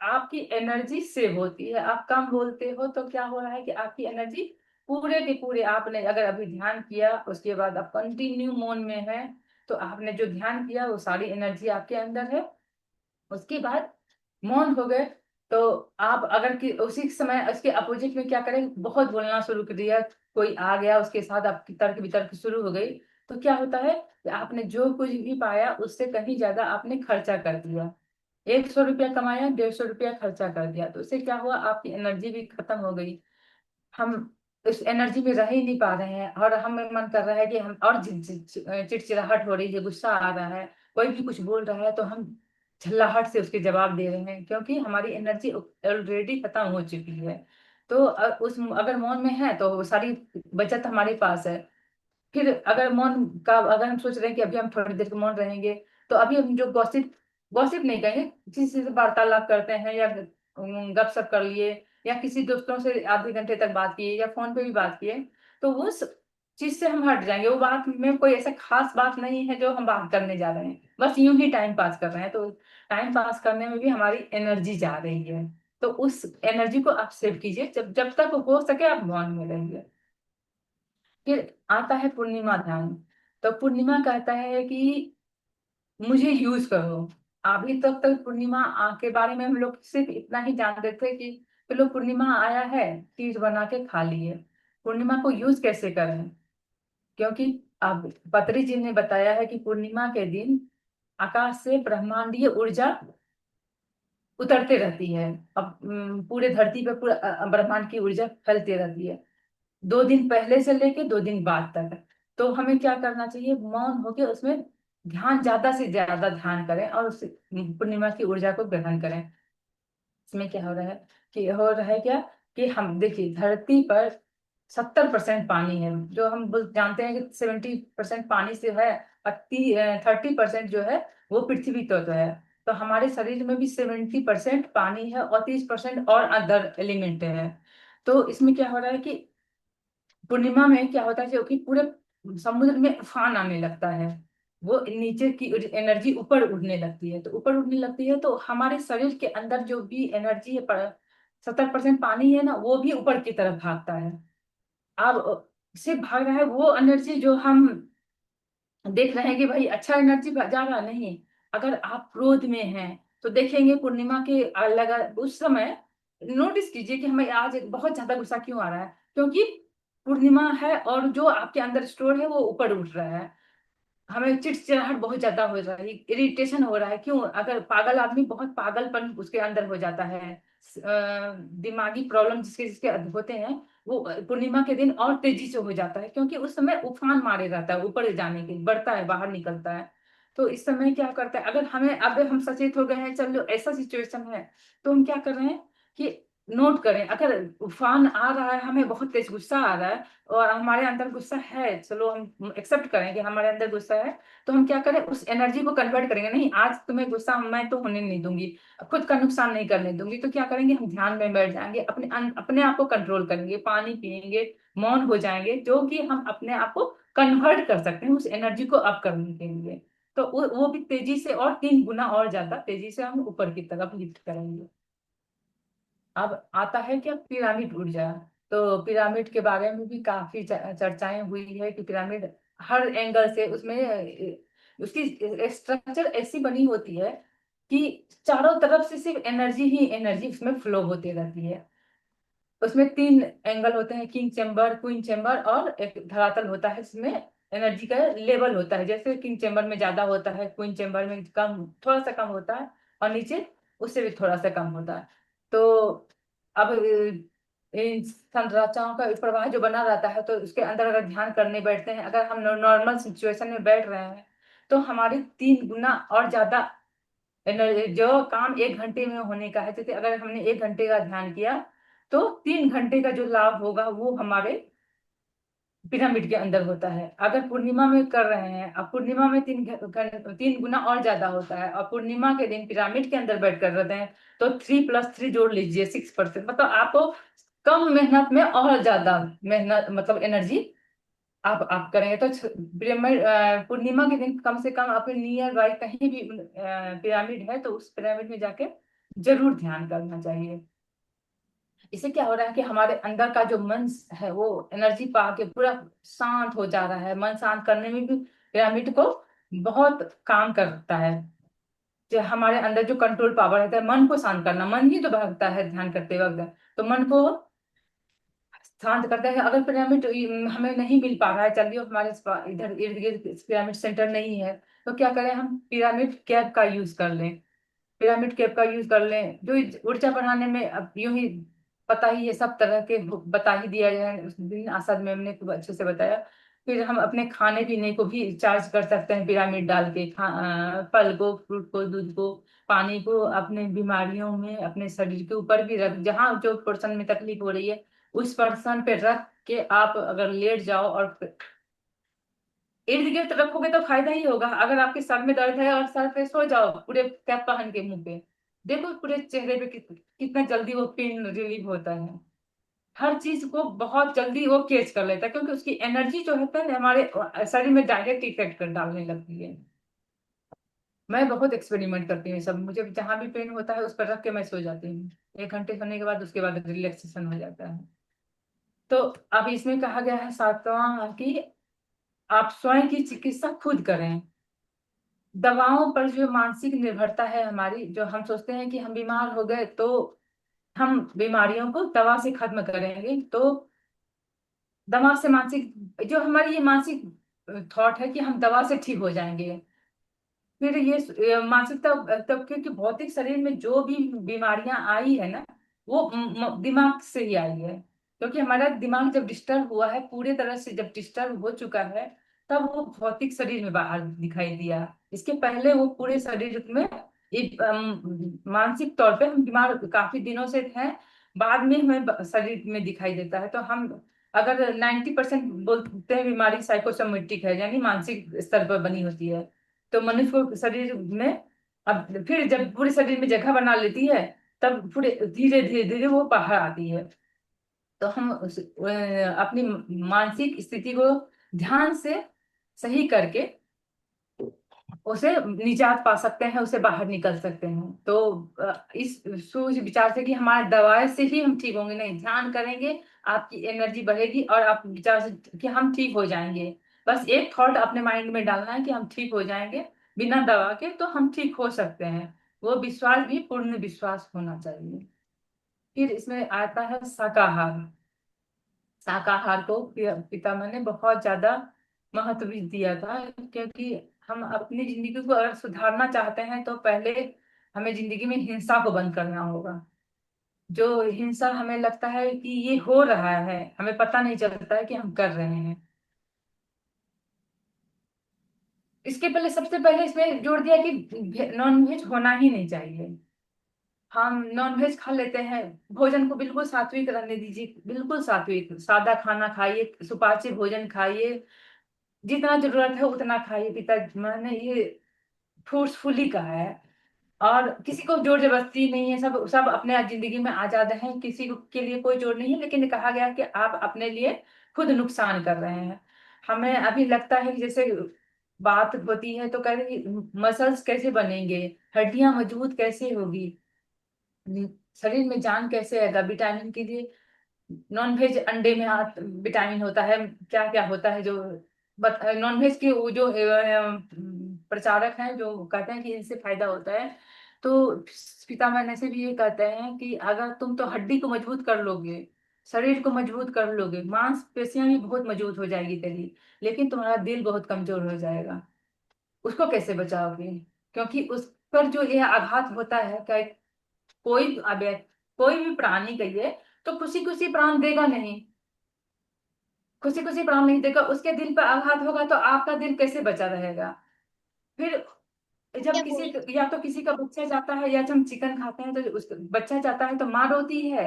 आपकी एनर्जी सेव होती है, आप कम बोलते हो तो क्या हो रहा है कि आपकी एनर्जी पूरे के पूरे, आपने अगर अभी ध्यान किया उसके बाद आप कंटिन्यू मौन में है तो आपने जो ध्यान किया वो सारी एनर्जी आपके अंदर है। उसके बाद मौन हो गए, तो आप अगर कि उसी समय उसके अपोजिट में क्या करें, बहुत बोलना शुरू कर दिया, कोई आ गया उसके साथ आपकी तर्क वितर्क शुरू हो गई, तो क्या होता है कि आपने जो कुछ भी पाया उससे कहीं ज्यादा आपने खर्चा कर दिया। 100 रुपया कमाया, 150 रुपया खर्चा कर दिया, तो उससे क्या हुआ, आपकी एनर्जी भी खत्म हो गई। हम उस एनर्जी में रह ही नहीं पा रहे हैं, और हमें मन कर रहा है कि हम और चिड़चिड़ाहट हो रही है, गुस्सा आ रहा है, कोई भी कुछ बोल रहा है तो हम झल्लाहट से उसके जवाब दे रहे हैं, क्योंकि हमारी एनर्जी ऑलरेडी खत्म हो चुकी है। तो उस अगर मौन में है तो वो सारी बचत हमारे पास है। फिर अगर मौन का अगर हम सोच रहे हैं कि अभी हम थोड़ी देर मौन रहेंगे, तो अभी हम जो गॉसिप गॉसिप नहीं कहेंगे, किसी से वार्तालाप करते हैं या गपशप कर लिए, या किसी दोस्तों से आधे घंटे तक बात किए या फोन पे भी बात किए, तो वो चीज से हम हट जाएंगे। वो बात में कोई ऐसा खास बात नहीं है जो हम बात करने जा रहे हैं, बस यूं ही टाइम पास कर रहे हैं, तो टाइम पास करने में भी हमारी एनर्जी जा रही है। तो उस एनर्जी को आप सेव कीजिए, जब जब तक हो सके आप मौन में रहिए। फिर आता है पूर्णिमा ध्यान। तो पूर्णिमा कहता है कि मुझे यूज करो। अभी तक पूर्णिमा के बारे में हम लोग सिर्फ इतना ही जानते थे कि चलो पूर्णिमा आया है, चीज बना के खा लिए। पूर्णिमा को यूज कैसे करें, क्योंकि अब पत्री जी ने बताया है कि पूर्णिमा के दिन आकाश से ब्रह्मांडीय ऊर्जा उतरते रहती है। अब पूरे धरती पे पूरा ब्रह्मांड की ऊर्जा फैलती रहती है, 2 दिन पहले से लेके 2 दिन बाद तक। तो हमें क्या करना चाहिए, मौन होके उसमें ध्यान, ज्यादा से ज्यादा ध्यान करें और उस पूर्णिमा की ऊर्जा को ग्रहण करें। इसमें क्या हो रहा है कि हो रहा है क्या, कि हम देखिए धरती पर 70% पानी है, जो हम जानते हैं कि 70% पानी से है, और 30% जो है वो पृथ्वी तो है। तो हमारे शरीर में भी 70% पानी है और 30% और अदर एलिमेंट है। तो इसमें क्या हो रहा है कि पूर्णिमा में क्या होता है, जो कि पूरे समुद्र में उफान आने लगता है, वो नीचे की एनर्जी ऊपर उड़ने लगती है। तो ऊपर उड़ने लगती है तो हमारे शरीर के अंदर जो भी एनर्जी है, 70% पानी है ना, वो भी ऊपर की तरफ भागता है। अब से भाग रहा है वो एनर्जी जो हम देख रहे हैं कि भाई अच्छा एनर्जी जा रहा नहीं। अगर आप क्रोध में हैं तो देखेंगे पूर्णिमा के अलग उस समय नोटिस कीजिए कि हमें आज बहुत ज्यादा गुस्सा क्यों आ रहा है, क्योंकि पूर्णिमा है और जो आपके अंदर स्टोर है वो ऊपर उठ रहा है। हमें चिड़चिड़ाहट बहुत ज्यादा हो रहा है, इरिटेशन हो रहा है। क्यों, अगर पागल आदमी बहुत पागलपन उसके अंदर हो जाता है, दिमागी प्रॉब्लम जिसके जिसके होते हैं, वो पूर्णिमा के दिन और तेजी से हो जाता है, क्योंकि उस समय उफान मारे रहता है, ऊपर जाने के बढ़ता है, बाहर निकलता है। तो इस समय क्या करता है, अगर हमें अब हम सचेत हो गए हैं, चलो ऐसा सिचुएशन है, तो हम क्या कर रहे हैं कि नोट करें, अगर उफान आ रहा है, हमें बहुत तेज गुस्सा आ रहा है और हमारे अंदर गुस्सा है, चलो हम एक्सेप्ट करें कि हमारे अंदर गुस्सा है, तो हम क्या करें, उस एनर्जी को कन्वर्ट करेंगे, नहीं आज तुम्हें गुस्सा मैं तो होने नहीं दूंगी, खुद का नुकसान नहीं करने दूंगी। तो क्या करेंगे, हम ध्यान में बैठ जाएंगे, अपने आप को कंट्रोल करेंगे, पानी पिएंगे, मौन हो जाएंगे, जो कि हम अपने आप को कन्वर्ट कर सकते हैं उस एनर्जी को अप करने के लिए। तो वो भी तेजी से और 3 गुना और ज्यादा तेजी से हम ऊपर की तरफ लिफ्ट करेंगे। अब आता है क्या, पिरामिड ऊर्जा। तो पिरामिड के बारे में भी काफी चर्चाएं हुई है कि पिरामिड हर एंगल से उसमें उसकी स्ट्रक्चर ऐसी बनी होती है कि चारों तरफ से सिर्फ एनर्जी ही एनर्जी उसमें फ्लो होती रहती है। उसमें 3 एंगल होते हैं, किंग चेम्बर, क्वीन चेम्बर और एक धरातल होता है, जिसमें एनर्जी का लेवल होता है, जैसे किंग चेम्बर में ज्यादा होता है, क्वीन चेम्बर में कम, थोड़ा सा कम होता है, और नीचे उससे भी थोड़ा सा कम होता है। तो अब इन संरचनाओं का प्रवाह जो बना रहता है, तो उसके अंदर अगर ध्यान करने बैठते हैं, अगर हम नॉर्मल सिचुएशन में बैठ रहे हैं, तो हमारी 3 गुना और ज्यादा एनर्जी, जो काम 1 घंटे में होने का है, जैसे अगर हमने 1 घंटे का ध्यान किया, तो 3 घंटे का जो लाभ होगा वो हमारे पिरामिड के अंदर होता है। अगर पूर्णिमा में कर रहे हैं, अब पूर्णिमा में 3 गुना और ज्यादा होता है, और पूर्णिमा के दिन पिरामिड के अंदर बैठ कर रहते हैं, तो 3+3 जोड़ लीजिए, 6%, मतलब आपको कम मेहनत में और ज्यादा मेहनत, मतलब एनर्जी आप करेंगे। तो पिरामिड पूर्णिमा के दिन कम से कम अपने नियर बाई कहीं भी पिरामिड है तो उस पिरामिड में जाके जरूर ध्यान करना चाहिए। इससे क्या हो रहा है कि हमारे अंदर का जो मन है वो एनर्जी पा के पूरा शांत हो जा रहा है। मन शांत करने में भी पिरामिड को बहुत काम करता है। जो हमारे अंदर जो कंट्रोल पावर रहता है, मन को शांत करना, मन ही तो भागता है ध्यान करते वक्त, तो मन को शांत करता है। अगर पिरामिड हमें नहीं मिल पा रहा है, चलिए हमारे इधर इर्द गिर्द पिरामिड सेंटर नहीं है, तो क्या करें, हम पिरामिड कैप का यूज कर लें। पिरामिड कैप का यूज कर लें, जो ऊर्जा बढ़ाने में, अब यूं ही पता ही है, सब तरह के बता ही दिया गया है उस दिन आसाद मैम ने खूब अच्छे से बताया। फिर हम अपने खाने पीने को भी चार्ज कर सकते हैं पिरामिड डाल के, फल को, फ्रूट को, दूध को, पानी को, अपने बीमारियों में अपने शरीर के ऊपर भी रख, जहाँ जो पर्सन में तकलीफ हो रही है उस पर्सन पे रख के आप अगर लेट जाओ और इर्द गिर्द रखोगे तो फायदा ही होगा। अगर आपके सर में दर्द है और सर पे सो जाओ पूरे कैप पहन के मुंह पे, देखो पूरे चेहरे पे कितना जल्दी वो पेन रिलीव होता है। हर चीज को बहुत जल्दी वो कैच कर लेता है, क्योंकि उसकी एनर्जी जो होता है ना हमारे शरीर में डायरेक्ट इफेक्ट कर डालने लगती है। मैं बहुत एक्सपेरिमेंट करती हूँ सब, मुझे जहां भी पेन होता है उस पर रख के मैं सो जाती हूँ। 1 घंटे सोने के बाद उसके बाद रिलैक्सेशन हो जाता है। तो अब इसमें कहा गया है सातवां कि आप स्वयं की चिकित्सा खुद करें। दवाओं पर जो मानसिक निर्भरता है हमारी, जो हम सोचते हैं कि हम बीमार हो गए तो हम बीमारियों को दवा से खत्म करेंगे, तो दवा से मानसिक, जो हमारी ये मानसिक थॉट है कि हम दवा से ठीक हो जाएंगे, फिर ये मानसिकता, तब क्योंकि भौतिक शरीर में जो भी बीमारियां आई है ना, वो दिमाग से ही आई है। क्योंकि हमारा दिमाग जब डिस्टर्ब हुआ है, पूरे तरह से जब डिस्टर्ब हो चुका है, तब वो भौतिक शरीर में बाहर दिखाई दिया। इसके पहले वो पूरे शरीर में मानसिक तौर पे हम बीमार काफी दिनों से हैं, बाद में हमें शरीर में दिखाई देता है। तो हम अगर 90% बोलते हैं बीमारी साइकोसोमेटिक है, यानी मानसिक स्तर पर बनी होती है, तो मनुष्य को शरीर में, अब फिर जब पूरे शरीर में जगह बना लेती है, तब पूरे धीरे धीरे धीरे वो बाहर आती है। तो हम अपनी मानसिक स्थिति को ध्यान से सही करके उसे निजात पा सकते हैं, उसे बाहर निकल सकते हैं। तो इस सोच विचार से कि हमारे दवाई से ही हम ठीक होंगे, नहीं, ध्यान करेंगे आपकी एनर्जी बढ़ेगी और आप विचार से कि हम ठीक हो जाएंगे। बस एक थॉट अपने माइंड में डालना है कि हम ठीक हो जाएंगे बिना दवा के, तो हम ठीक हो सकते हैं। वो विश्वास भी पूर्ण विश्वास होना चाहिए। फिर इसमें आता है शाकाहार। शाकाहार को पितामह ने बहुत ज्यादा महत्व भी दिया था, क्योंकि हम अपनी जिंदगी को अगर सुधारना चाहते हैं तो पहले हमें जिंदगी में हिंसा को बंद करना होगा। जो हिंसा हमें लगता है कि ये हो रहा है, हमें पता नहीं चलता है कि हम कर रहे हैं। इसके पहले, सबसे पहले इसमें जोड़ दिया कि नॉन वेज होना ही नहीं चाहिए। हम नॉन वेज खा लेते हैं, भोजन को बिल्कुल सात्विक रहने दीजिए, बिल्कुल सात्विक सादा खाना खाइए, सुपाच्य भोजन खाइए, जितना जरूरत है उतना खाइए। पिता मैंने ये फोर्सफुली कहा है। और किसी को जोर जबरदस्ती नहीं है, सब सब अपने जिंदगी में आजाद हैं, किसी को के लिए कोई जोर नहीं है, लेकिन कहा गया कि आप अपने लिए खुद नुकसान कर रहे हैं। हमें अभी लगता है कि जैसे बात होती है तो कहते हैं कि मसल्स कैसे बनेंगे, हड्डियां मजबूत कैसे होगी, शरीर में जान कैसे आएगा, विटामिन के लिए नॉन वेज अंडे में विटामिन होता है, क्या क्या होता है जो नॉन वेज के वो जो प्रचारक हैं जो कहते हैं कि इनसे फायदा होता है। तो पितामह ऐसे भी ये कहते हैं कि अगर तुम तो हड्डी को मजबूत कर लोगे, शरीर को मजबूत कर लोगे, मांसपेशियां भी बहुत मजबूत हो जाएगी तेरी, लेकिन तुम्हारा दिल बहुत कमजोर हो जाएगा। उसको कैसे बचाओगे? क्योंकि उस पर जो यह आघात होता है, क्या कोई, अब कोई भी प्राणी कहिए तो खुशी खुशी प्राण देगा नहीं, खुशी खुशी प्राण नहीं देगा, उसके दिल पर आघात होगा तो आपका दिल कैसे बचा रहेगा? फिर जब किसी, या तो किसी का बच्चा जाता है, या जब हम चिकन खाते हैं तो उस बच्चा जाता है तो माँ रोती है,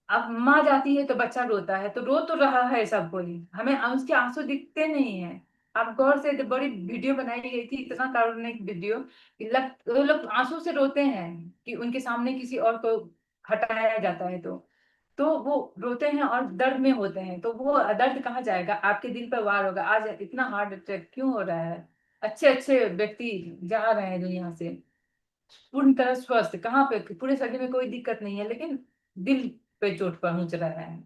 अब माँ जाती है तो बच्चा रोता है, तो रो तो रहा है सब कोई, हमें उसके आंसू दिखते नहीं है। आप गौर से, बड़ी वीडियो बनाई गई थी, इतना कारुणिक वीडियो, वो लोग आंसू से रोते हैं कि उनके सामने किसी और को हटाया जाता है, तो वो रोते हैं और दर्द में होते हैं, तो वो दर्द कहाँ जाएगा? आपके दिल पर वार होगा। आज इतना हार्ट अटैक क्यों हो रहा है? अच्छे अच्छे व्यक्ति जा रहे हैं दुनिया से पूर्ण तरह स्वस्थ, कहाँ पे, पूरे शरीर में कोई दिक्कत नहीं है, लेकिन दिल पे चोट पहुंच रहा है।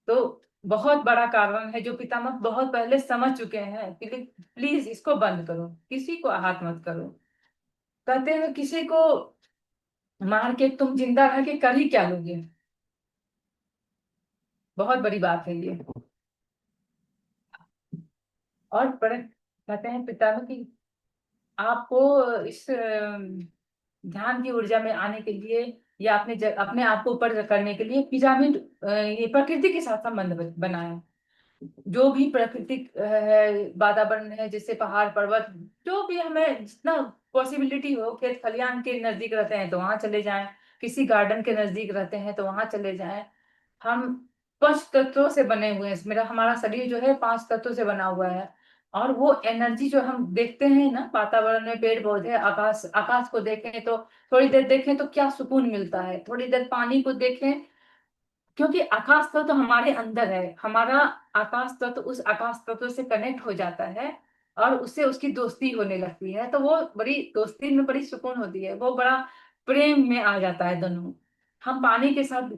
तो बहुत बड़ा कारण है, जो पितामह बहुत पहले समझ चुके हैं कि प्लीज इसको बंद करो, किसी को आहत मत करो। कहते हैं किसी को मार के तुम जिंदा रह के कर ही क्या लोगे। बहुत बड़ी बात है ये। और बड़े कहते हैं पितामह की आपको इस ध्यान की ऊर्जा में आने के लिए या अपने आप को ऊपर करने के लिए पिरामिड ये प्रकृति के साथ संबंध बनाए। जो भी प्राकृतिक है, वातावरण है, जैसे पहाड़ पर्वत, जो भी हमें जितना पॉसिबिलिटी हो, खेत खलियान के नजदीक रहते हैं तो वहां चले जाएं, किसी गार्डन के नजदीक रहते हैं तो वहां चले जाएं। हम पंच तत्वों से बने हुए हैं, मेरा हमारा शरीर जो है पांच तत्वों से बना हुआ है। और वो एनर्जी जो हम देखते हैं ना वातावरण में, पेड़ पौधे, आकाश, आकाश को देखें तो थोड़ी देर देखें तो क्या सुकून मिलता है, थोड़ी देर पानी को देखें, क्योंकि आकाश तत्व तो हमारे अंदर है, हमारा आकाश तत्व तो उस आकाश तत्व से कनेक्ट हो जाता है और उससे उसकी दोस्ती होने लगती है, तो वो बड़ी दोस्ती में बड़ी सुकून होती है, वो बड़ा प्रेम में आ जाता है दोनों। हम पानी के साथ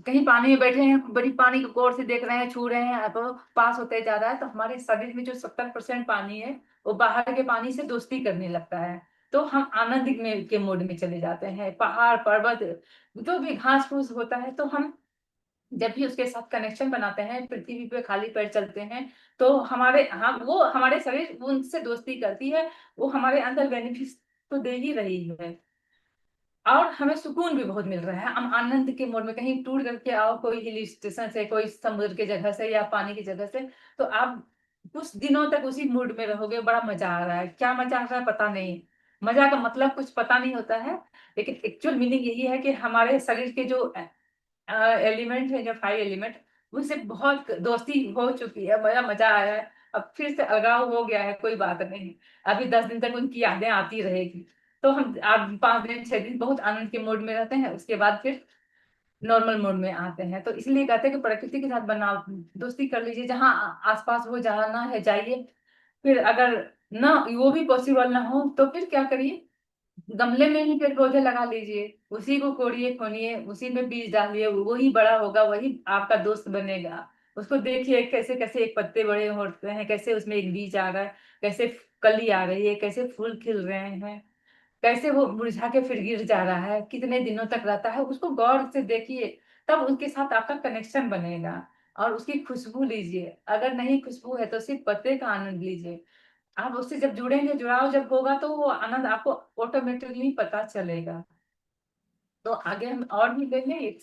कहीं पानी में बैठे हैं, बड़ी पानी को गौर से देख रहे हैं, छू रहे हैं, अब वो पास होते जा रहा है तो हमारे शरीर में जो 70% पानी है वो बाहर के पानी से दोस्ती करने लगता है। तो हम आनंद में के मोड में चले जाते हैं। पहाड़ पर्वत जो भी घास फूस होता है, तो हम जब भी उसके साथ कनेक्शन बनाते हैं, पृथ्वी पे खाली पैर चलते हैं, तो हमारे हम वो हमारे शरीर उनसे दोस्ती करती है, वो हमारे अंदर बेनिफिट तो दे ही रही है। और हमें सुकून भी बहुत मिल रहा है, हम आनंद के मोड में कहीं टूर करके आओ, कोई हिल स्टेशन से, कोई समुद्र की जगह से या पानी की जगह से, तो आप कुछ दिनों तक उसी मूड में रहोगे, बड़ा मजा आ रहा है, क्या मजा आ रहा है पता नहीं, मजा का मतलब कुछ पता नहीं होता है, लेकिन एक्चुअल मीनिंग यही है कि हमारे शरीर के जो एलिमेंट है, जो 5 एलिमेंट, उनसे बहुत दोस्ती हो चुकी है, बड़ा मजा आया है। अब फिर से अलगाव हो गया है, कोई बात नहीं, अभी 10 दिन तक उनकी यादें आती रहेगी। तो हम आप 5 दिन 6 दिन बहुत आनंद के मूड में रहते हैं, उसके बाद फिर नॉर्मल मोड में आते हैं। तो इसलिए कहते हैं कि प्रकृति के साथ बना दोस्ती कर लीजिए, जहाँ आसपास हो जाना है जाइए। फिर अगर ना वो भी पॉसिबल ना हो तो फिर क्या करिए, गमले में ही पेड़ पौधे लगा लीजिए, उसी को कोड़िए खोनिए, उसी में बीज डालिए, वही बड़ा होगा, वही आपका दोस्त बनेगा। उसको देखिए कैसे कैसे एक पत्ते बड़े होते हैं, कैसे उसमें एक बीज आ रहा है, कैसे कली आ रही है, कैसे फूल खिल रहे हैं, कैसे वो मुरझा के फिर गिर जा रहा है, कितने दिनों तक रहता है, उसको गौर से देखिए, तब उनके साथ आपका कनेक्शन बनेगा। और उसकी खुशबू लीजिए, अगर नहीं खुशबू है तो सिर्फ पत्ते का आनंद लीजिए। आप उससे जब जुड़ेंगे, जुड़ाव जब होगा, तो वो आनंद आपको ऑटोमेटिकली पता चलेगा। तो आगे हम और भी देखें,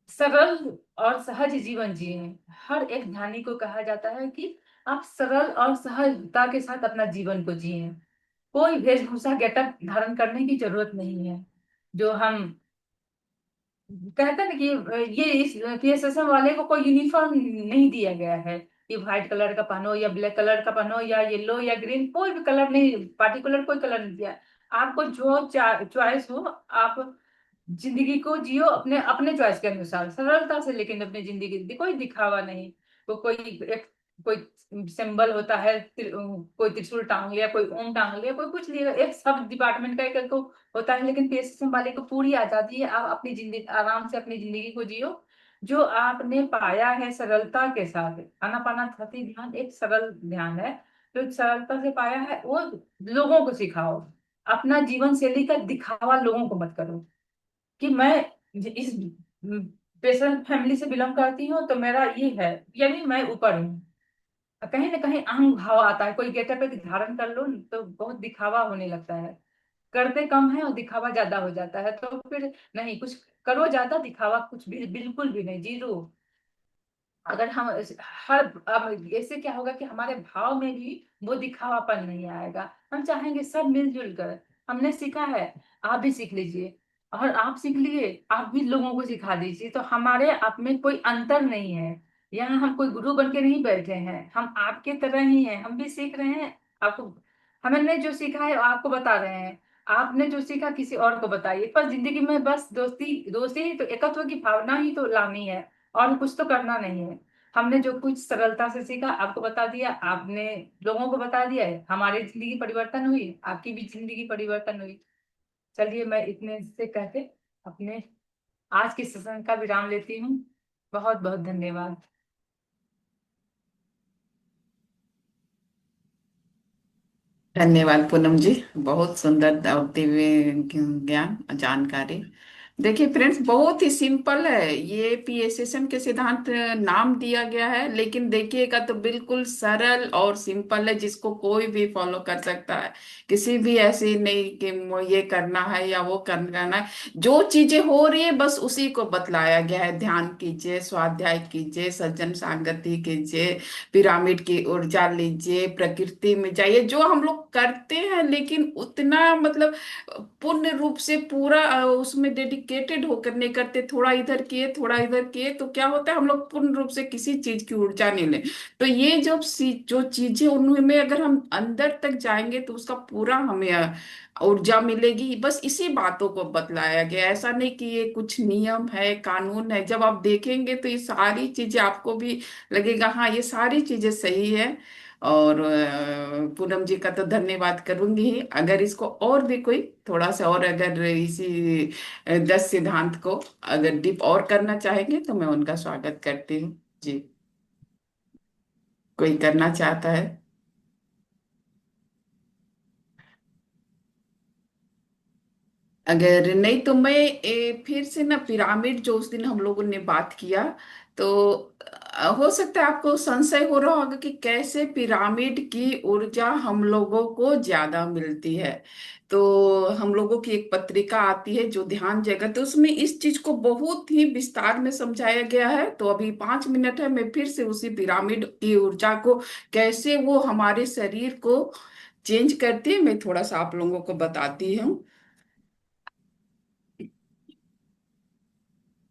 सरल और सहज जीवन जिए। हर एक ध्यानी को कहा जाता है कि आप सरल और सहजता के साथ अपना जीवन को जिए, कोई वेशभूषा गेटअप धारण करने की जरूरत नहीं है। जो हम कहते हैं ना कि ये इस पीएसएसएम वाले को कोई यूनिफॉर्म नहीं दिया गया है कि व्हाइट कलर का पहनो या ब्लैक कलर का पहनो या येलो या ग्रीन, कोई भी कलर नहीं, पार्टिकुलर कोई कलर नहीं दिया। आपको जो चॉइस हो, आप जिंदगी को जियो अपने अपने चॉइस के अनुसार, सरलता से, लेकिन अपनी जिंदगी कोई दिखावा नहीं। तो कोई सिंबल होता है, कोई त्रिशूल टांग लिया, कोई ओम टांग लिया, कोई कुछ लिया, एक सब डिपार्टमेंट का एक को होता है, लेकिन पीएसएसएम वाले को पूरी आजादी है, आप अपनी जिंदगी आराम से अपनी जिंदगी को जियो। जो आपने पाया है सरलता के साथ, आनापानासती ध्यान एक सरल ध्यान है, जो सरलता से पाया है वो लोगों को सिखाओ। अपना जीवन शैली का दिखावा लोगों को मत करो कि मैं इस पेशेंट फैमिली से बिलोंग करती हूँ तो मेरा ये है, यानी मैं ऊपर हूँ। कहीं ना कहीं अहम भाव आता है, कोई गेटअप एक धारण कर लो न, तो बहुत दिखावा होने लगता है, करते कम है और दिखावा ज्यादा हो जाता है, तो फिर नहीं, कुछ करो ज्यादा, दिखावा कुछ भी बिल्कुल भी नहीं, जीरो। अगर हम हर अब ऐसे क्या होगा कि हमारे भाव में भी वो दिखावापन नहीं आएगा, हम चाहेंगे सब मिलजुल कर, हमने सीखा है, आप भी सीख लीजिए, और आप सीख लिए आप भी लोगों को सिखा दीजिए, तो हमारे आप में कोई अंतर नहीं है। यहाँ हम कोई गुरु बन के नहीं बैठे हैं, हम आपके तरह ही हैं, हम भी सीख रहे हैं आपको, हमने जो सीखा है आपको बता रहे हैं, आपने जो सीखा किसी और को बताइए, पर जिंदगी में बस दोस्ती दोस्ती ही तो, एकत्व की भावना ही तो लानी है, और कुछ तो करना नहीं है। हमने जो कुछ सरलता से सीखा आपको बता दिया, आपने लोगों को बता दिया है, हमारी जिंदगी परिवर्तन हुई, आपकी भी जिंदगी परिवर्तन हुई। चलिए मैं इतने से कहते अपने आज के सेशन का विराम लेती हूँ। बहुत बहुत धन्यवाद। धन्यवाद पूनम जी, बहुत सुंदर और दिव्य ज्ञान जानकारी। देखिए फ्रेंड्स, बहुत ही सिंपल है ये पीएसएसएम के सिद्धांत, नाम दिया गया है, लेकिन देखिएगा तो बिल्कुल सरल और सिंपल है, जिसको कोई भी फॉलो कर सकता है। किसी भी ऐसी नहीं कि ये करना है या वो करना है। जो चीजें हो रही है बस उसी को बतलाया गया है। ध्यान कीजिए, स्वाध्याय कीजिए, सज्जन संगति कीजिए, पिरामिड की ऊर्जा लीजिए, प्रकृति में जाइए, जो हम लोग करते हैं, लेकिन उतना मतलब पूर्ण रूप से पूरा उसमें डेडिकेटेड होकर नहीं करते। थोड़ा इधर किए, थोड़ा इधर किए, तो क्या होता है, हम लोग पूर्ण रूप से किसी चीज की ऊर्जा नहीं ले। तो ये जो चीजें उनमें अगर हम अंदर तक जाएंगे तो उसका पूरा हमें ऊर्जा मिलेगी। बस इसी बातों को बतलाया गया, ऐसा नहीं कि ये कुछ नियम है, कानून है। जब आप देखेंगे तो ये सारी चीजें आपको भी लगेगा हाँ ये सारी चीजें सही है। और पूनम जी का तो धन्यवाद करूंगी ही। अगर इसको और भी कोई थोड़ा सा और अगर इसी 10 सिद्धांत को अगर डीप और करना चाहेंगे तो मैं उनका स्वागत करती हूँ जी। कोई करना चाहता है? अगर नहीं तो मैं फिर से ना पिरामिड जो उस दिन हम लोगों ने बात किया, तो हो सकता है आपको संशय हो रहा होगा कि कैसे पिरामिड की ऊर्जा हम लोगों को ज्यादा मिलती है। तो हम लोगों की एक पत्रिका आती है जो ध्यान जगत, उसमें इस चीज को बहुत ही विस्तार में समझाया गया है। तो अभी 5 मिनट है, मैं फिर से उसी पिरामिड की ऊर्जा को कैसे वो हमारे शरीर को चेंज करती है, मैं थोड़ा सा आप लोगों को बताती हूँ।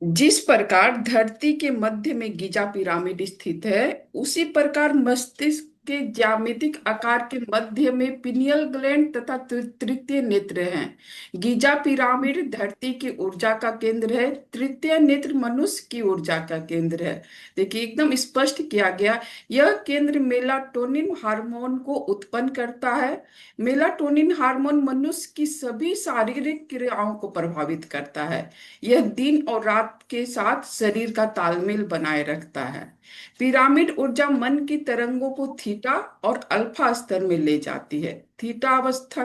जिस प्रकार धरती के मध्य में गीजा पिरामिड स्थित है, उसी प्रकार मस्तिष्क के ज्यामितिक आकार के मध्य में पिनियल ग्लैंड तथा तृतीय नेत्र हैं। गीजा पिरामिड धरती की ऊर्जा का केंद्र है, तृतीय नेत्र मनुष्य की ऊर्जा का केंद्र है। देखिए एकदम स्पष्ट किया गया। यह केंद्र मेलाटोनिन हार्मोन को उत्पन्न करता है। मेलाटोनिन हार्मोन मनुष्य की सभी शारीरिक क्रियाओं को प्रभावित करता है। यह दिन और रात के साथ शरीर का तालमेल बनाए रखता है। पिरामिड ऊर्जा मन की तरंगों को थीटा और अल्फा स्तर में ले जाती है। थीटा अवस्था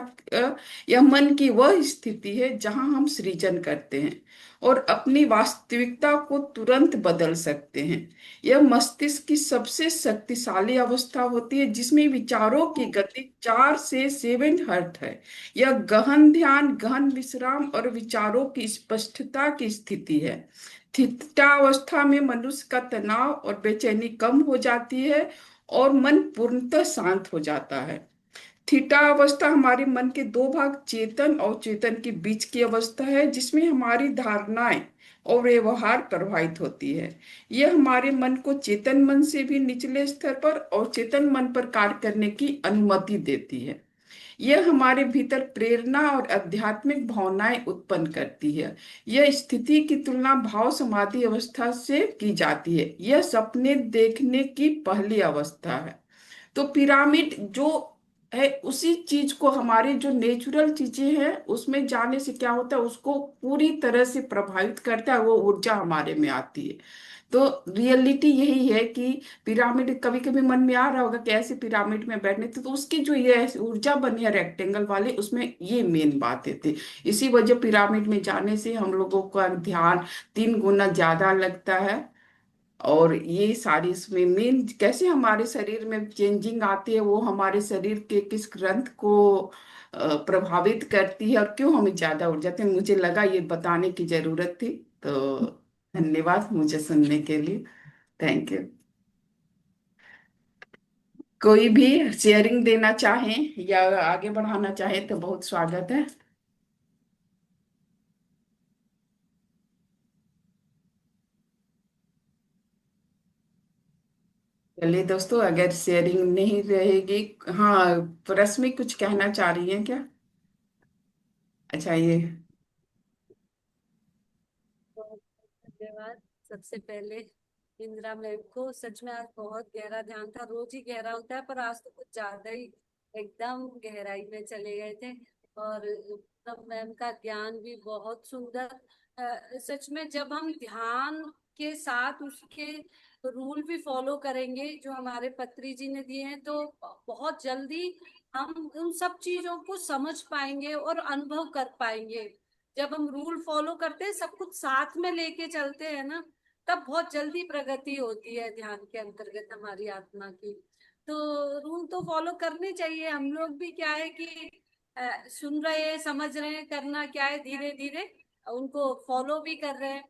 यह मन की वह स्थिति है जहां हम सृजन करते हैं और अपनी वास्तविकता को तुरंत बदल सकते हैं। यह मस्तिष्क की सबसे शक्तिशाली अवस्था होती है, जिसमें विचारों की गति 4 से 7 हर्ट है। यह गहन ध्यान, गहन विश्राम और विचारों की स्पष्टता की स्थिति है। थीटा अवस्था में मनुष्य का तनाव और बेचैनी कम हो जाती है और मन पूर्णतः शांत हो जाता है। थीटा अवस्था हमारे मन के दो भाग, चेतन और चेतन के बीच की अवस्था है, जिसमें हमारी धारणाएं और व्यवहार प्रभावित होती है। यह हमारे मन को चेतन मन से भी निचले स्तर पर और चेतन मन पर कार्य करने की अनुमति देती है। यह हमारे भीतर प्रेरणा और आध्यात्मिक भावनाएं उत्पन्न करती है। यह स्थिति की तुलना भाव समाधि अवस्था से की जाती है। यह सपने देखने की पहली अवस्था है। तो पिरामिड जो है उसी चीज को, हमारे जो नेचुरल चीजें हैं उसमें जाने से क्या होता है, उसको पूरी तरह से प्रभावित करता है, वो ऊर्जा हमारे में आती है। तो रियलिटी यही है कि पिरामिड, कभी कभी मन में आ रहा होगा कि ऐसे पिरामिड में बैठने तो उसकी जो ये ऊर्जा बनी है रेक्टेंगल वाले, उसमें ये मेन बातें थी। इसी वजह पिरामिड में जाने से हम लोगों का ध्यान 3 गुना ज्यादा लगता है। और ये सारी इसमें मेन कैसे हमारे शरीर में चेंजिंग आती है, वो हमारे शरीर के किस ग्रंथ को प्रभावित करती है और क्यों हमें ज्यादा उड़ जाते हैं, मुझे लगा ये बताने की जरूरत थी। तो धन्यवाद मुझे सुनने के लिए। Thank you. कोई भी शेयरिंग देना चाहें या आगे बढ़ाना चाहें तो बहुत स्वागत है। चलिए दोस्तों, अगर शेयरिंग नहीं रहेगी, हाँ रश्मि कुछ कहना चाह रही है क्या? अच्छा ये बहुत धन्यवाद। सबसे पहले इंदिरा मैम को, सच में आज बहुत गहरा ध्यान था। रोज ही गहरा होता है पर आज तो कुछ ज्यादा ही एकदम गहराई में चले गए थे। और तब मैम का ज्ञान भी बहुत सुंदर। सच में जब हम ध्यान के साथ उसके रूल भी फॉलो करेंगे जो हमारे पत्री जी ने दिए हैं, तो बहुत जल्दी हम उन सब चीजों को समझ पाएंगे और अनुभव कर पाएंगे। जब हम रूल फॉलो करते हैं, सब कुछ साथ में लेके चलते हैं ना, तब बहुत जल्दी प्रगति होती है ध्यान के अंतर्गत हमारी आत्मा की। तो रूल तो फॉलो करने चाहिए। हम लोग भी क्या है कि सुन रहे हैं, समझ रहे हैं, करना क्या है, धीरे धीरे उनको फॉलो भी कर रहे हैं।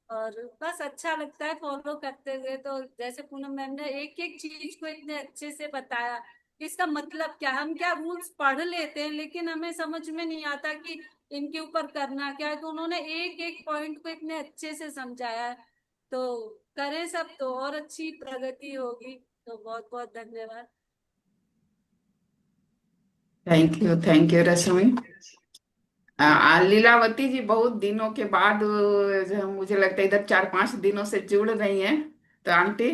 और बस अच्छा लगता है फॉलो करते हुए। तो जैसे पूनम मैम ने एक एक चीज को इतने अच्छे से बताया, इसका मतलब क्या है। हम क्या रूल्स पढ़ लेते हैं, लेकिन हमें समझ में नहीं आता कि इनके ऊपर करना क्या है। तो उन्होंने एक एक पॉइंट को इतने अच्छे से समझाया है। तो करें सब तो और अच्छी प्रगति होगी। तो बहुत बहुत धन्यवाद। थैंक यू रश्मि। लीलावती जी बहुत दिनों के बाद जो मुझे लगता है इधर 4-5 दिनों से जुड़ रही हैं। तो आंटी,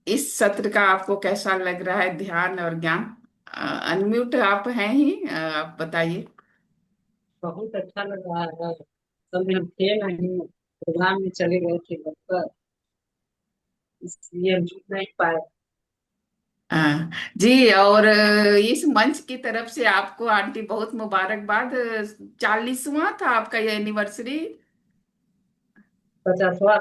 इस सत्र का आपको कैसा लग रहा है, ध्यान और ज्ञान? अनम्यूट आप हैं ही, आप बताइए। बहुत अच्छा लग रहा है। कल हम थे नहीं, प्रोग्राम में चले गए थे घर पर, इसलिए हम जुड़ नहीं पाए। जी, और इस मंच की तरफ से आपको आंटी बहुत मुबारकबाद। 40वां था आपका ये एनिवर्सरी? 50वां।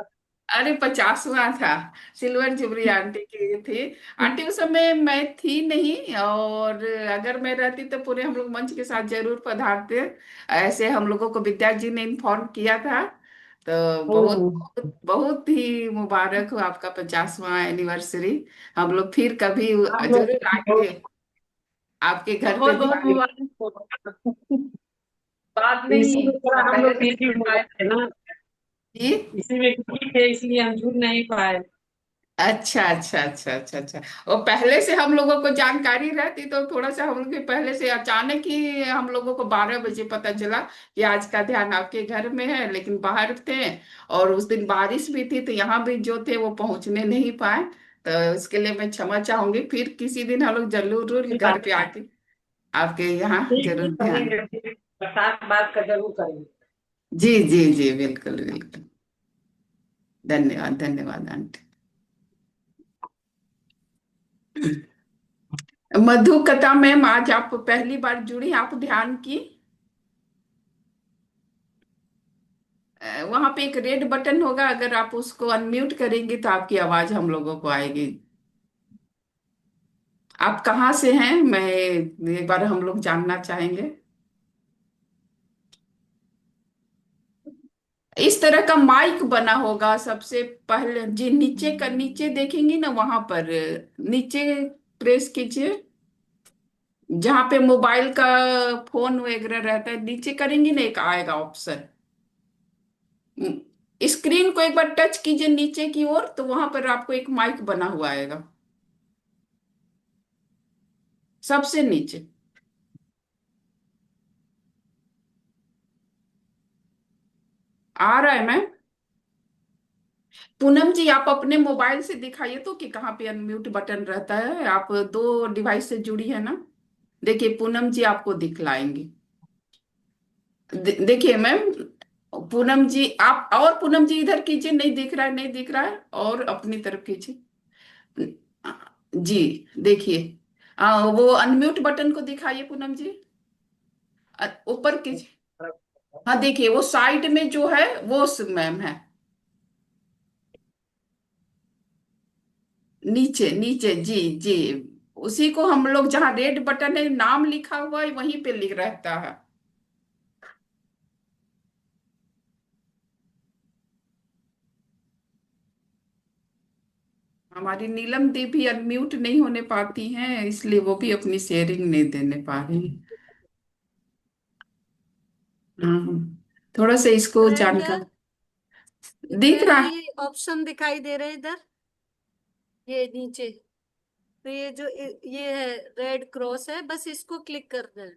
अरे 50वां था। सिल्वर जुबली आंटी की थी। आंटी उस समय मैं थी नहीं, और अगर मैं रहती तो पूरे हम लोग मंच के साथ जरूर पधारते। ऐसे हम लोगों को विद्या जी ने इन्फॉर्म किया था। तो बहुत ओह, बहुत बहुत ही मुबारक हो आपका 50वां एनिवर्सरी। हम लोग फिर कभी आप लोग जरूर आएंगे आपके घर पे बहुत बहुत ध्यान। मुबारक हो। बाद में इसी ही में थोड़ा हम लोग पहले बिजी हो गए थे ना, जी। इसी में बिजी थे, इसलिए हम जुड़ नहीं पाए। अच्छा अच्छा अच्छा अच्छा अच्छा। और पहले से हम लोगों को जानकारी रहती तो थोड़ा सा हम लोग के पहले से, अचानक ही हम लोगों को 12 बजे पता चला कि आज का ध्यान आपके घर में है, लेकिन बाहर थे। और उस दिन बारिश भी थी, तो यहाँ भी जो थे वो पहुंचने नहीं पाए। तो इसके लिए मैं क्षमा चाहूंगी। फिर किसी दिन हम लोग जरूर जरूर कोई घर बात पे नहीं। आके आपके यहाँ ठीक है, जरूर ध्यान। करेंगे फिर, बरसात बात का जरूर करेंगे। जी जी जी, बिल्कुल बिल्कुल। धन्यवाद धन्यवाद आंटी। मधु कथा मैम, आज आप पहली बार जुड़ी, आप ध्यान की। वहां पे एक रेड बटन होगा, अगर आप उसको अनम्यूट करेंगे तो आपकी आवाज हम लोगों को आएगी। आप कहाँ से हैं, मैं एक बार हम लोग जानना चाहेंगे। इस तरह का माइक बना होगा सबसे पहले जी, नीचे का, नीचे देखेंगी ना वहां पर, नीचे प्रेस कीजिए, जहां पे मोबाइल का फोन वगैरह रहता है, नीचे करेंगी ना एक आएगा ऑप्शन। स्क्रीन को एक बार टच कीजिए नीचे की ओर, तो वहां पर आपको एक माइक बना हुआ आएगा सबसे नीचे। आ रहा है मैम? पूनम जी, आप अपने मोबाइल से दिखाइए तो कि कहाँ पे अनम्यूट बटन रहता है। आप दो डिवाइस से जुड़ी है ना? देखिए पूनम जी आपको दिखलाएंगे। देखिए मैम, पूनम जी आप, और पूनम जी इधर कीजिए, नहीं दिख रहा है, नहीं दिख रहा है, और अपनी तरफ कीजिए। जी, देखिए। वो अनम्यूट बटन को दिखाइए पूनम जी। ऊपर कीजिए। हाँ देखिए, वो साइड में जो है वो मैम है। नीचे नीचे, जी जी। उसी को हम लोग, जहाँ रेड बटन है नाम लिखा हुआ है वहीं पे लिख रहता है। हमारी नीलम दी भी अनम्यूट नहीं होने पाती हैं, इसलिए वो भी अपनी शेयरिंग नहीं देने पा रही। हाँ, थोड़ा सा इसको है क्या? जानकर दिख रहा पहले है। ये ऑप्शन दिखाई दे रहे हैं इधर, ये नीचे। तो ये जो ये है रेड क्रॉस है, बस इसको क्लिक करना है।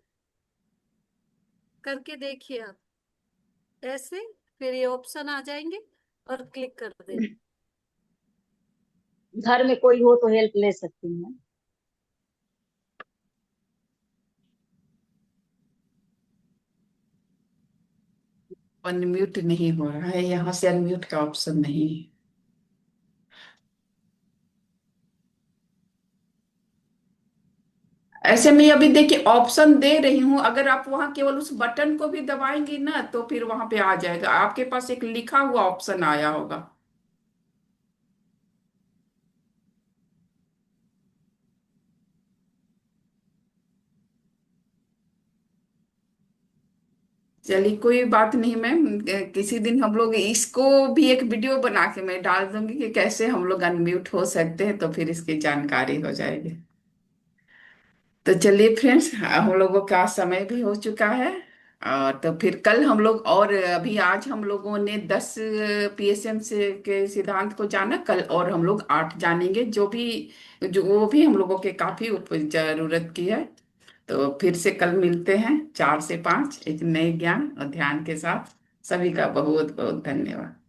करके देखिए आप ऐसे, फिर ये ऑप्शन आ जाएंगे और क्लिक कर देना। घर में कोई हो तो हेल्प ले सकती हैं। अनम्यूट नहीं हो रहा है, यहाँ से अनम्यूट का ऑप्शन नहीं है। ऐसे में अभी देखिए ऑप्शन दे रही हूँ, अगर आप वहां केवल उस बटन को भी दबाएंगी ना तो फिर वहां पे आ जाएगा, आपके पास एक लिखा हुआ ऑप्शन आया होगा। चलिए कोई बात नहीं मैम, किसी दिन हम लोग इसको भी एक वीडियो बना के मैं डाल दूंगी कि कैसे हम लोग अनम्यूट हो सकते हैं, तो फिर इसकी जानकारी हो जाएगी। तो चलिए फ्रेंड्स, हम लोगों का समय भी हो चुका है। और तो फिर कल हम लोग, और अभी आज हम लोगों ने 10 पीएसएम से के सिद्धांत को जाना, कल और हम लोग 8 जानेंगे, जो वो भी हम लोगों के काफी जरूरत की है। तो फिर से कल मिलते हैं 4 से 5 एक नए ज्ञान और ध्यान के साथ। सभी का बहुत बहुत धन्यवाद।